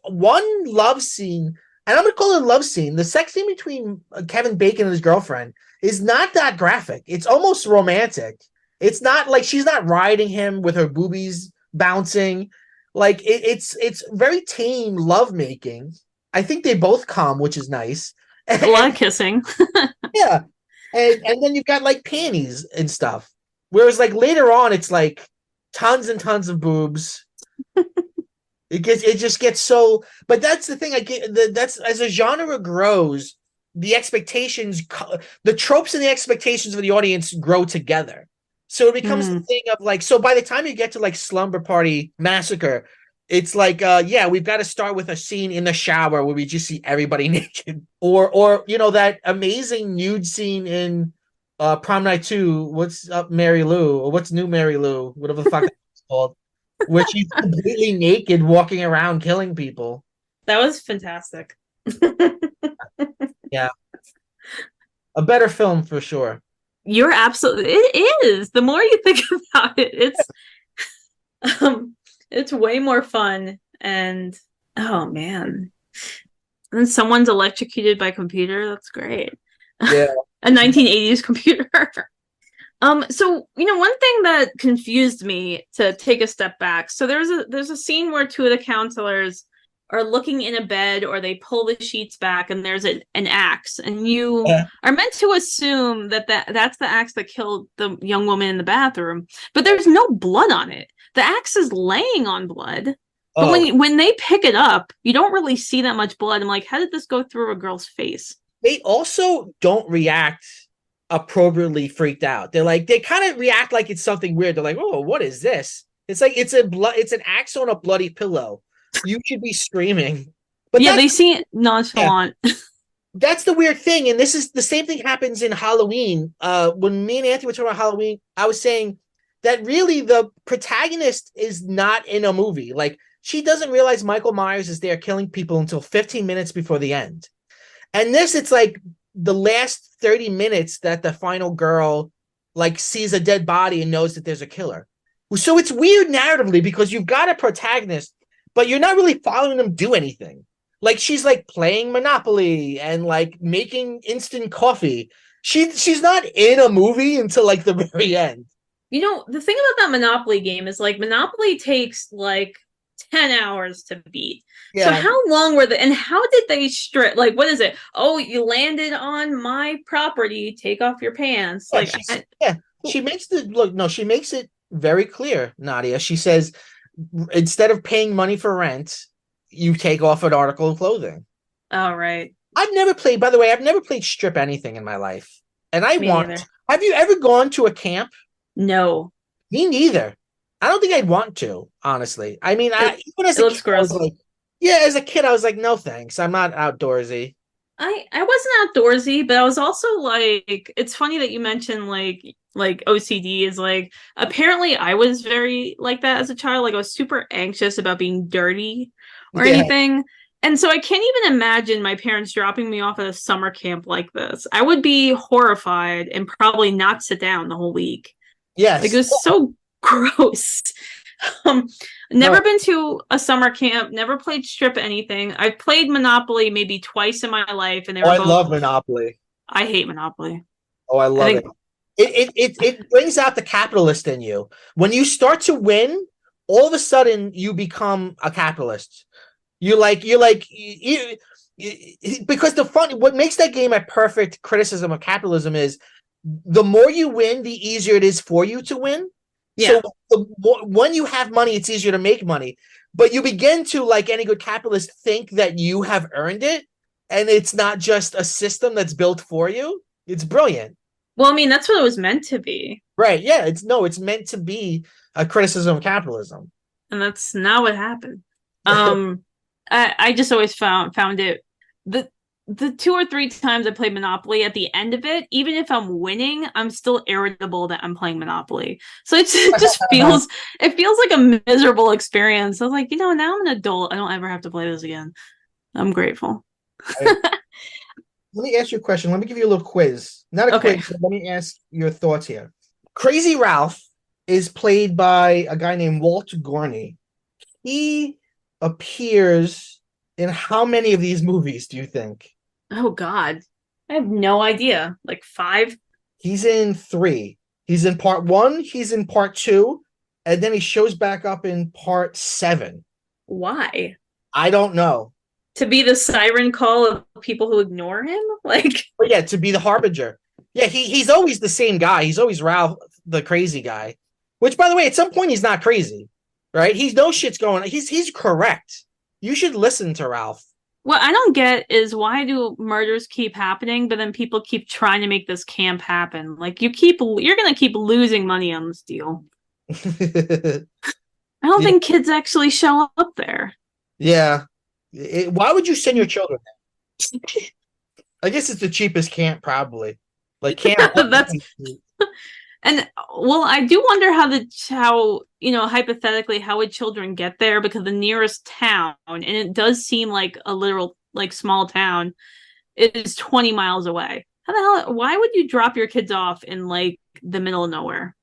one love scene, and I'm gonna call it a love scene. The sex scene between Kevin Bacon and his girlfriend is not that graphic. It's almost romantic. It's not like she's not riding him with her boobies bouncing. Like it's very tame lovemaking. I think they both come, which is nice. A lot of kissing. Yeah. And then you've got like panties and stuff. Whereas like later on, it's like tons and tons of boobs. It just gets so. But that's the thing. That's as a genre grows, the expectations, the tropes and the expectations of the audience grow together. So it becomes the thing of like. So by the time you get to like Slumber Party Massacre, it's like, yeah, we've got to start with a scene in the shower where we just see everybody naked, or that amazing nude scene in Prom Night 2. What's up, Mary Lou, or what's new, Mary Lou, whatever the fuck it's called, where she's completely naked walking around killing people. That was fantastic. Yeah, a better film for sure. You're absolutely. It is. The more you think about it, it's way more fun. And oh man, and someone's electrocuted by computer. That's great. Yeah. A 1980s computer. So one thing that confused me, to take a step back. So there's a scene where two of the counselors are looking in a bed, or they pull the sheets back, and there's an axe, and you are meant to assume that's the axe that killed the young woman in the bathroom, but there's no blood on it. The axe is laying on blood, but when they pick it up, you don't really see that much blood. I'm like, how did this go through a girl's face? They also don't react appropriately freaked out. They kind of react like it's something weird. They're like, oh, what is this? It's like it's an axe on a bloody pillow. You should be screaming. But yeah, they see it nonchalant. Yeah. That's the weird thing. And this is the same thing happens in Halloween. When me and Anthony were talking about Halloween, I was saying that really the protagonist is not in a movie. Like, she doesn't realize Michael Myers is there killing people until 15 minutes before the end. And this, it's like the last 30 minutes that the final girl like sees a dead body and knows that there's a killer. So it's weird narratively because you've got a protagonist, but you're not really following them do anything. Like, she's like playing Monopoly and like making instant coffee. She's not in a movie until like the very end. The thing about that Monopoly game is like Monopoly takes like 10 hours to beat. So Yeah, how long were and how did they strip? Like, what is it? Oh, you landed on my property. Take off your pants. yeah, Like, she makes the look. No, she makes it very clear, Nadia. She says instead of paying money for rent, you take off an article of clothing. all right. I've never played. By the way, I've never played strip anything in my life, and I Me want. neither. Have you ever gone to a camp? No. Me neither. I don't think I'd want to, honestly. I mean, It even as it a kid, looks I was gross. like, yeah, as a kid, I was like, no thanks. I'm not outdoorsy. I wasn't outdoorsy, but I was also like, it's funny that you mentioned like OCD is like apparently I was very like that as a child. Like I was super anxious about being dirty or Yeah. anything. And so I can't even imagine my parents dropping me off at a summer camp like this. I would be horrified and probably not sit down the whole week. Like it Yes. was so gross. Um, No. never been to a summer camp, never played strip anything. I've played Monopoly maybe twice in my life, and they Oh, were I both. love Monopoly. I hate Monopoly. Oh, I I love it. think It brings out the capitalist in you. When you start to win, all of a sudden you become a capitalist. Because what makes that game a perfect criticism of capitalism is the more you win, the easier it is for you to win. yeah. So when you have money, it's easier to make money. But you begin to, like any good capitalist, think that you have earned it, and it's not just a system that's built for you. It's brilliant. Well, I mean that's what it was meant to be, Right. Yeah. It's meant to be a criticism of capitalism. and that's not what happened. Um, I just always found it the two or three times I played Monopoly, at the end of it, even if I'm winning, I'm still irritable that I'm playing Monopoly. So it just feels like a miserable experience. I was like, now I'm an adult. I don't ever have to play this again. I'm grateful. Right. Let me ask you a question. Let me give you a little quiz. Not a Okay. quiz, but let me ask your thoughts here. Crazy Ralph is played by a guy named Walt Gorney. He appears in how many of these movies do you think? Oh God. I have no idea. Like five? He's in three. He's in part one, he's in part two, and then he shows back up in part seven. Why? I don't know. To be the siren call of people who ignore him? Like, But yeah, to be the harbinger. Yeah, he's always the same guy. He's always Ralph, the crazy guy. Which, by the way, at some point he's not crazy, right? He's no shit's going. He's correct. You should listen to Ralph. what I don't get is why do murders keep happening, but then people keep trying to make this camp happen? Like, you're gonna keep losing money on this deal. I don't Yeah, think kids actually show up there. yeah. Why would you send your children there? I guess it's the cheapest camp, probably. Like camp. That's And well, I do wonder how hypothetically how would children get there, because the nearest town, and it does seem like a literal like small town, is 20 miles away. How the hell? Why would you drop your kids off in like the middle of nowhere?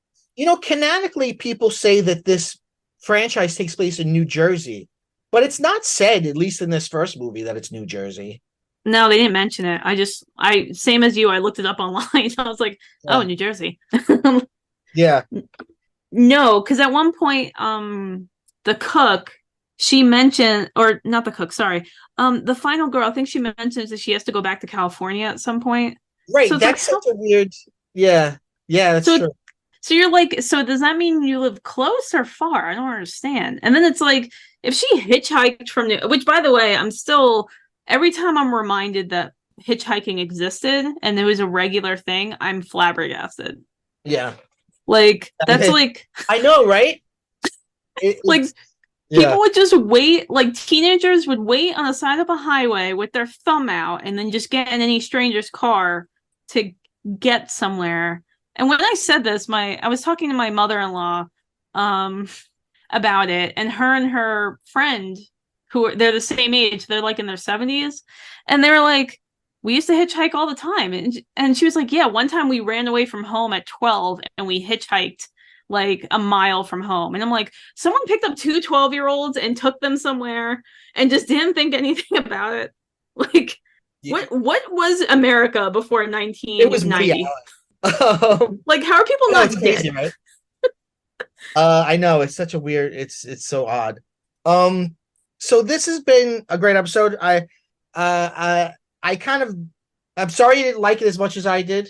Canonically, people say that this franchise takes place in New Jersey, but it's not said, at least in this first movie, that it's New Jersey. No, they didn't mention it. I same as you. I looked it up online. I was like, oh, Yeah. New Jersey. Yeah. No, because at one point, the cook, she mentioned, or not the cook, sorry, the final girl, I think she mentions that she has to go back to California at some point. So Right. it's like, That's how? such a weird. Yeah. Yeah, that's So true. so you're like, so does that mean you live close or far? I don't understand. And then it's like, if she hitchhiked from which by the way, I'm still every time I'm reminded that hitchhiking existed and it was a regular thing, I'm flabbergasted. Yeah. Like that's like I know, right? like It's people yeah. would just wait, like teenagers would wait on the side of a highway with their thumb out and then just get in any stranger's car to get somewhere. And when I said this, I was talking to my mother-in-law um about it, and her friend, they're the same age, they're like in their 70s, and they were like, we used to hitchhike all the time. And she was like, yeah, one time we ran away from home at 12 and we hitchhiked like a mile from home. And I'm like, someone picked up two 12-year-olds and took them somewhere and just didn't think anything about it. Like, Yeah. what was America before It was Woody 1990? Allen. Like, how are people No, it's not crazy, dead? right? I know it's such a weird. It's so odd. So this has been a great episode. I kind of, I'm sorry you didn't like it as much as I did.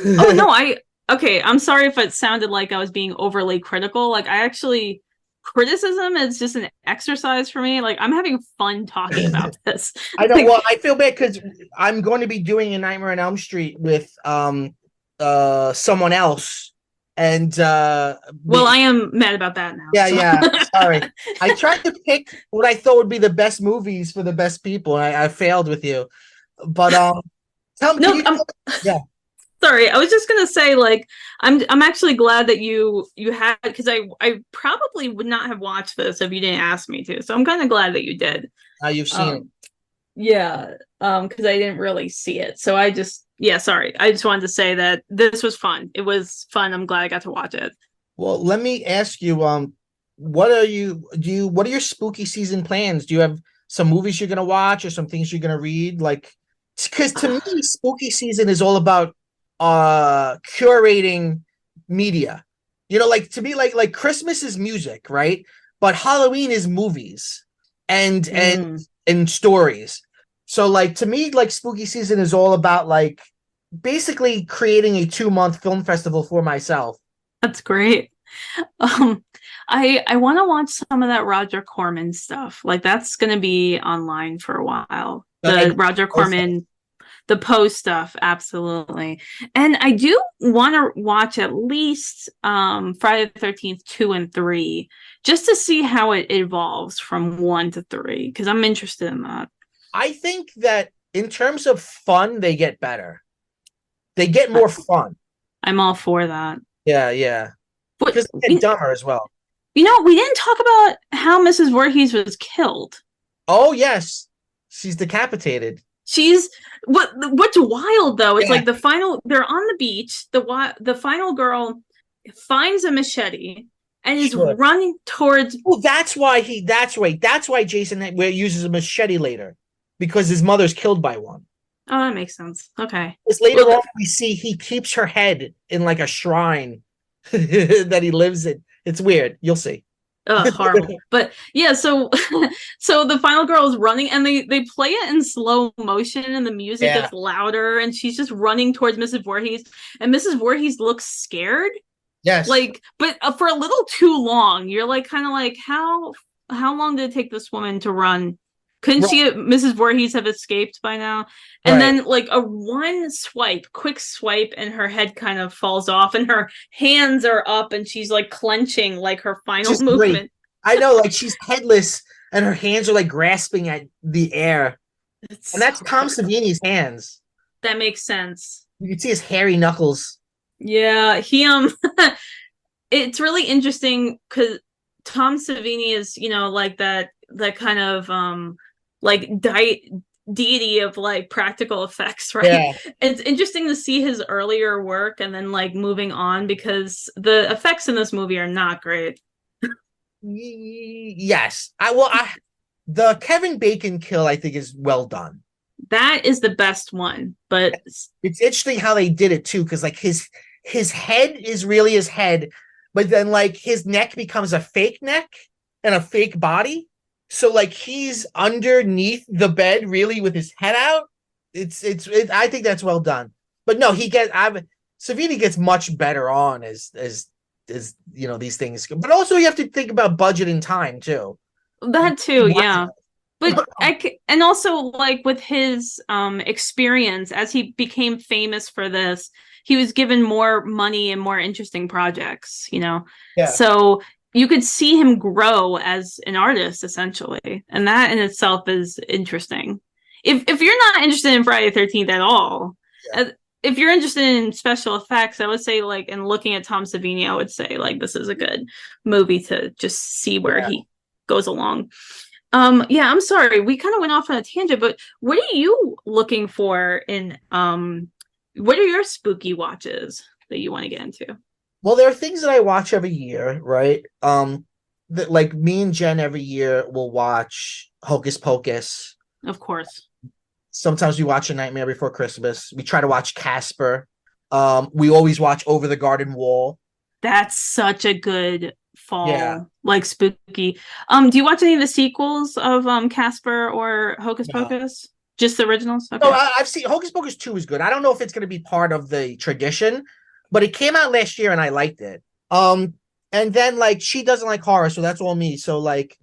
Oh no, I okay, I'm sorry if it sounded like I was being overly critical. Like I actually criticism is just an exercise for me. Like I'm having fun talking about this. I know. Like Well, I feel bad because I'm going to be doing a Nightmare on Elm Street with someone else, and well, I am mad about that now. yeah, So yeah. Sorry, I tried to pick what I thought would be the best movies for the best people, and I failed with you. But tell me, can no, you? I'm Yeah, sorry. I was just gonna say, like, I'm actually glad that you had because I probably would not have watched this if you didn't ask me to. So I'm kind of glad that you did. now you've seen it. Um, yeah, because I didn't really see it. So I just yeah, sorry. I just wanted to say that this was fun. It was fun. I'm glad I got to watch it. Well, let me ask you, what are you what are your spooky season plans? Do you have some movies you're gonna watch or some things you're gonna read? Like, because to me, spooky season is all about curating media. You know, like to me, like Christmas is music, right? But Halloween is movies and and Mm, and stories. So like to me, like spooky season is all about like basically creating a 2 month film festival for myself. that's great. Um, I want to watch some of that Roger Corman stuff. Like that's gonna be online for a while. The Like, Roger Corman, the Poe stuff, absolutely. And I do want to watch at least Friday the 13th 2 and 3 just to see how it evolves from 1 to 3 because I'm interested in that. I think that in terms of fun, they get better. They get I, more fun. I'm all for that. Yeah, yeah. But Because they get dumber as well. we didn't talk about how Mrs. Voorhees was killed. Oh yes, she's decapitated. She's what's wild though, it's Yeah, like the final they're on the beach, the final girl finds a machete and is sure. running towards Well, that's why he. That's right. That's why Jason uses a machete later, because his mother's killed by one. oh that makes sense. Okay. Because later Well on, we see he keeps her head in like a shrine that he lives in. It's weird. You'll see. horrible. But yeah, so so the final girl is running and they play it in slow motion and the music Yeah. gets louder and she's just running towards Mrs. Voorhees and Mrs. Voorhees looks scared. Yes. Like, but for a little too long. You're like kind of like how long did it take this woman to run? Couldn't Right. she, Mrs. Voorhees, have escaped by now? And Right. then like a one swipe, quick swipe, and her head kind of falls off, and her hands are up, and she's like clenching like her final Just great. movement. I know, like she's headless and her hands are like grasping at the air. It's And that's so Tom good. Savini's hands. That makes sense. You can see his hairy knuckles. Yeah, he it's really interesting because Tom Savini is, like that kind of like deity of like practical effects, right? Yeah. It's interesting to see his earlier work and then like moving on because the effects in this movie are not great. Yes. I the Kevin Bacon kill I think is well done. That is the best one, but It's interesting how they did it too, because like his head is really his head, but then like his neck becomes a fake neck and a fake body. So like he's underneath the bed really with his head out. I think that's well done. But no, Savini gets much better on as these things. But also you have to think about budget and time too. that too, yeah. But and also like with his experience as he became famous for this, he was given more money and more interesting projects. Yeah. So you could see him grow as an artist essentially, and that in itself is interesting. If you're not interested in Friday the 13th at all, Yeah. if you're interested in special effects, I would say like in looking at Tom Savini, I would say like this is a good movie to just see where Yeah. he goes along. Yeah, I'm sorry. We kind of went off on a tangent, but what are you looking for in what are your spooky watches that you want to get into? Well, there are things that I watch every year, right? That like me and Jen every year will watch Hocus Pocus. Of course. Sometimes we watch A Nightmare Before Christmas. We try to watch Casper. We always watch Over the Garden Wall. That's such a good Yeah. fall, like spooky. Do you watch any of the sequels of Casper or Hocus No. Pocus? Just the originals? No, Okay. I've seen Hocus Pocus 2 is good. I don't know if it's going to be part of the tradition, but it came out last year and I liked it. And then like she doesn't like horror, so that's all me. So like,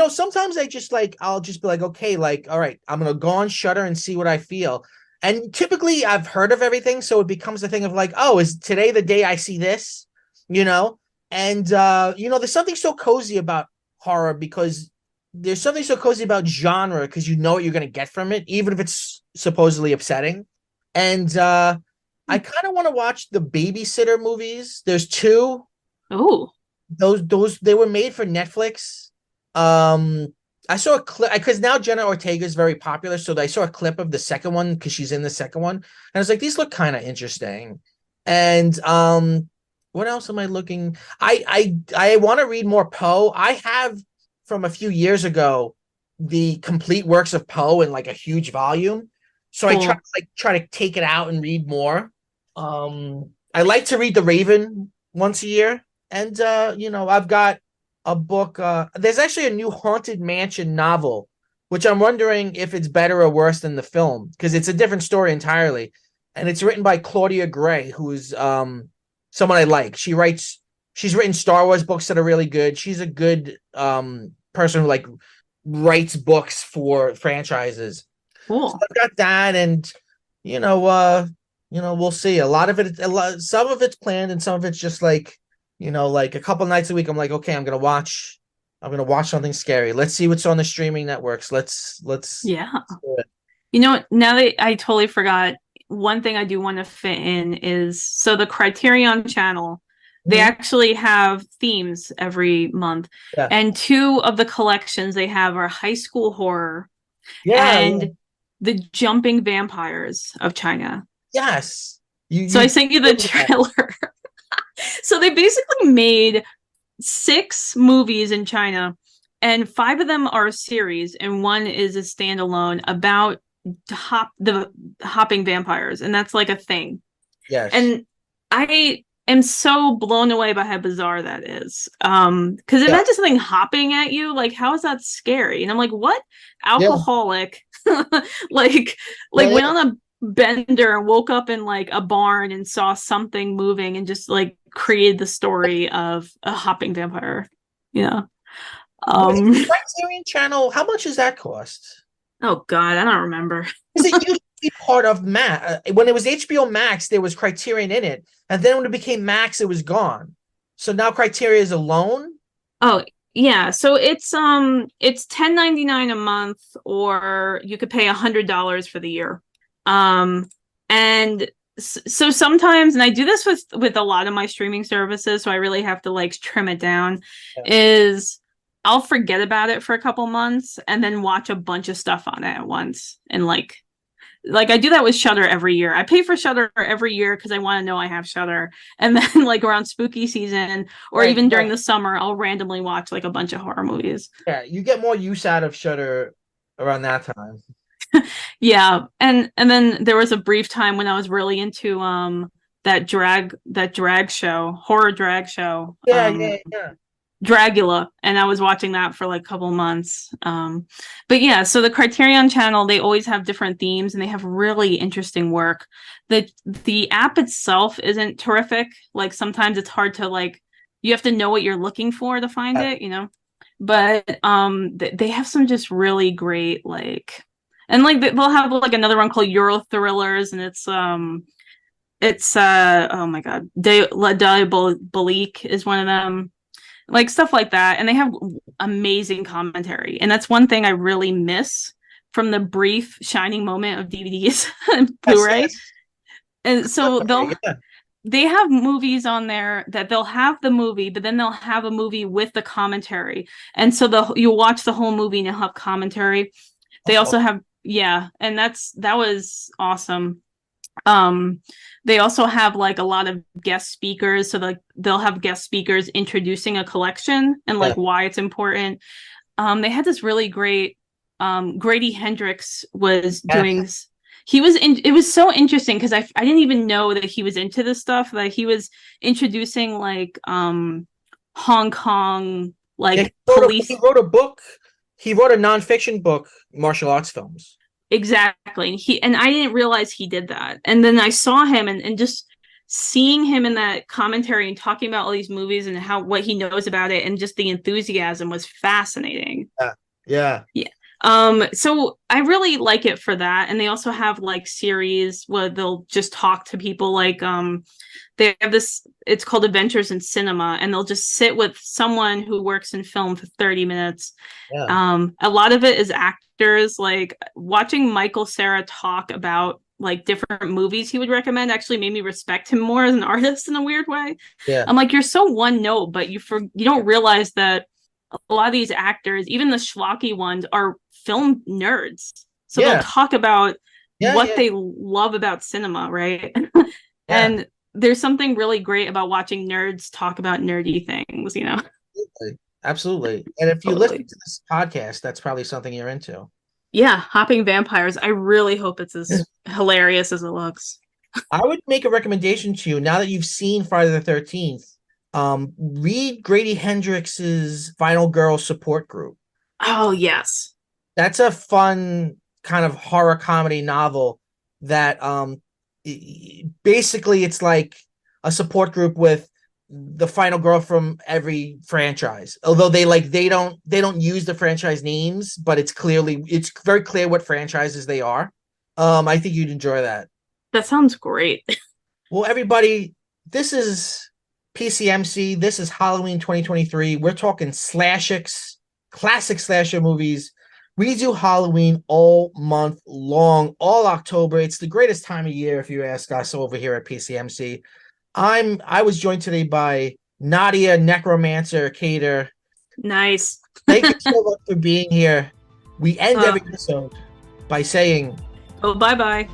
sometimes I just like I'll just be like, okay, like, all right, I'm gonna go on Shudder and see what I feel. And typically I've heard of everything, so it becomes a thing of like, oh, is today the day I see this? You know? And there's something so cozy about horror because there's something so cozy about genre because you know what you're gonna get from it, even if it's supposedly upsetting. And I kind of want to watch the babysitter movies. There's two. Oh, Those they were made for Netflix. I saw a clip because now Jenna Ortega is very popular, so I saw a clip of the second one because she's in the second one, and I was like, these look kind of interesting. And what else am I looking? I want to read more Poe. I have from a few years ago the complete works of Poe in like a huge volume, so I cool. try to take it out and read more. I like to read The Raven once a year. And I've got a book. There's actually a new Haunted Mansion novel, which I'm wondering if it's better or worse than the film because it's a different story entirely. And it's written by Claudia Gray, who's someone I like. She's written Star Wars books that are really good. She's a good person who like writes books for franchises. So Cool. I've got that, and you know, we'll see. Some of it's planned, and some of it's just like, like a couple nights a week. I'm like, okay, I'm gonna watch something scary. Let's see what's on the streaming networks. Let's Yeah. do it. You know what? Now that I totally forgot, one thing I do want to fit in is so the Criterion channel, they Mhm. actually have themes every month. Yeah, And two of the collections they have are high school horror yeah, yeah. and the jumping vampires of China. Yes. So I You sent you the told me that. trailer. So they basically made six movies in China, and five of them are a series, and one is a standalone about the hopping vampires, and that's like a thing. Yes. And I am so blown away by how bizarre that is. Because Yeah. imagine something hopping at you, like how is that scary? And I'm like, what Yeah. alcoholic like Yeah. went Yeah. on a bender and woke up in like a barn and saw something moving and just like created the story of a hopping vampire, you know. Wait, Um Criterion Channel, how much does that cost? oh god, I don't remember. Because it used to be part of Max. When it was HBO Max, there was Criterion in it, and then when it became Max, it was gone. So now Criterion is alone. Oh, yeah. So it's 10.99 a month, or you could pay $100 for the year. And so sometimes, and I do this with a lot of my streaming services, so I really have to like trim it down, Yeah. is I'll forget about it for a couple months and then watch a bunch of stuff on it at once. And like I do that with Shudder every year. I pay for Shudder every year because I want to know I have Shudder. And then like around spooky season or Right. even during Yeah. the summer, I'll randomly watch like a bunch of horror movies. Yeah. You get more use out of Shutter around that time. Yeah. And then there was a brief time when I was really into that drag show, horror drag show. Yeah. Yeah. Yeah. Dragula, and I was watching that for like a couple months. But yeah, so the Criterion channel, they always have different themes and they have really interesting work. The app itself isn't terrific. Like sometimes it's hard to like you have to know what you're looking for to find Yeah. it, you know. But they have some just really great like and like they'll have like another one called Euro Thrillers, and it's oh my god, La Diabolique is one of them, like stuff like that. And they have amazing commentary, and that's one thing I really miss from the brief shining moment of DVDs and Yes. Blu-ray. Yes. And so Yeah. they have movies on there that they'll have the movie, but then they'll have a movie with the commentary, and so you'll watch the whole movie and you'll have commentary. They Oh. also have, yeah, and that was awesome. um they also have like a lot of guest speakers, so like they'll have guest speakers introducing a collection and Yeah. like why it's important. They had this really great Grady Hendrix was Yeah. doing he was in it was so interesting because I didn't even know that he was into this stuff, that he was introducing like Hong Kong Yeah, like he police. wrote a book. He wrote a nonfiction book, martial arts films. Exactly. He and I didn't realize he did that. And then I saw him and just seeing him in that commentary and talking about all these movies and how what he knows about it and just the enthusiasm was fascinating. Yeah. Yeah. Yeah. So I really like it for that. And they also have like series where they'll just talk to people like they have this, it's called Adventures in Cinema, and they'll just sit with someone who works in film for 30 minutes. Yeah. A lot of it is actors. Like watching Michael Cera talk about like different movies he would recommend actually made me respect him more as an artist in a weird way. Yeah. I'm like, you're so one note, but you don't realize that a lot of these actors, even the schlocky ones, are film nerds. So they'll Yeah. talk about Yeah. what Yeah. they love about cinema, right? Yeah. And there's something really great about watching nerds talk about nerdy things, you know? Absolutely. Absolutely. And if you listen Totally. to this podcast, that's probably something you're into. Yeah, Hopping Vampires. I really hope it's as hilarious as it looks. I would make a recommendation to you now that you've seen Friday the 13th. Read Grady Hendrix's Final Girl Support Group. Oh, yes. That's a fun kind of horror comedy novel that basically it's like a support group with the final girl from every franchise. Although they don't use the franchise names, but it's very clear what franchises they are. I think you'd enjoy that. That sounds great. Well, everybody, this is PCMC. This is Halloween 2023. We're talking slashics, classic slasher movies. We do Halloween all month long, all October. It's the greatest time of year, if you ask us over here at PCMC. I was joined today by Nadia, Necromancer, Cater. Nice. Thank you so much for being here. We end Uh, every episode by saying oh, bye bye.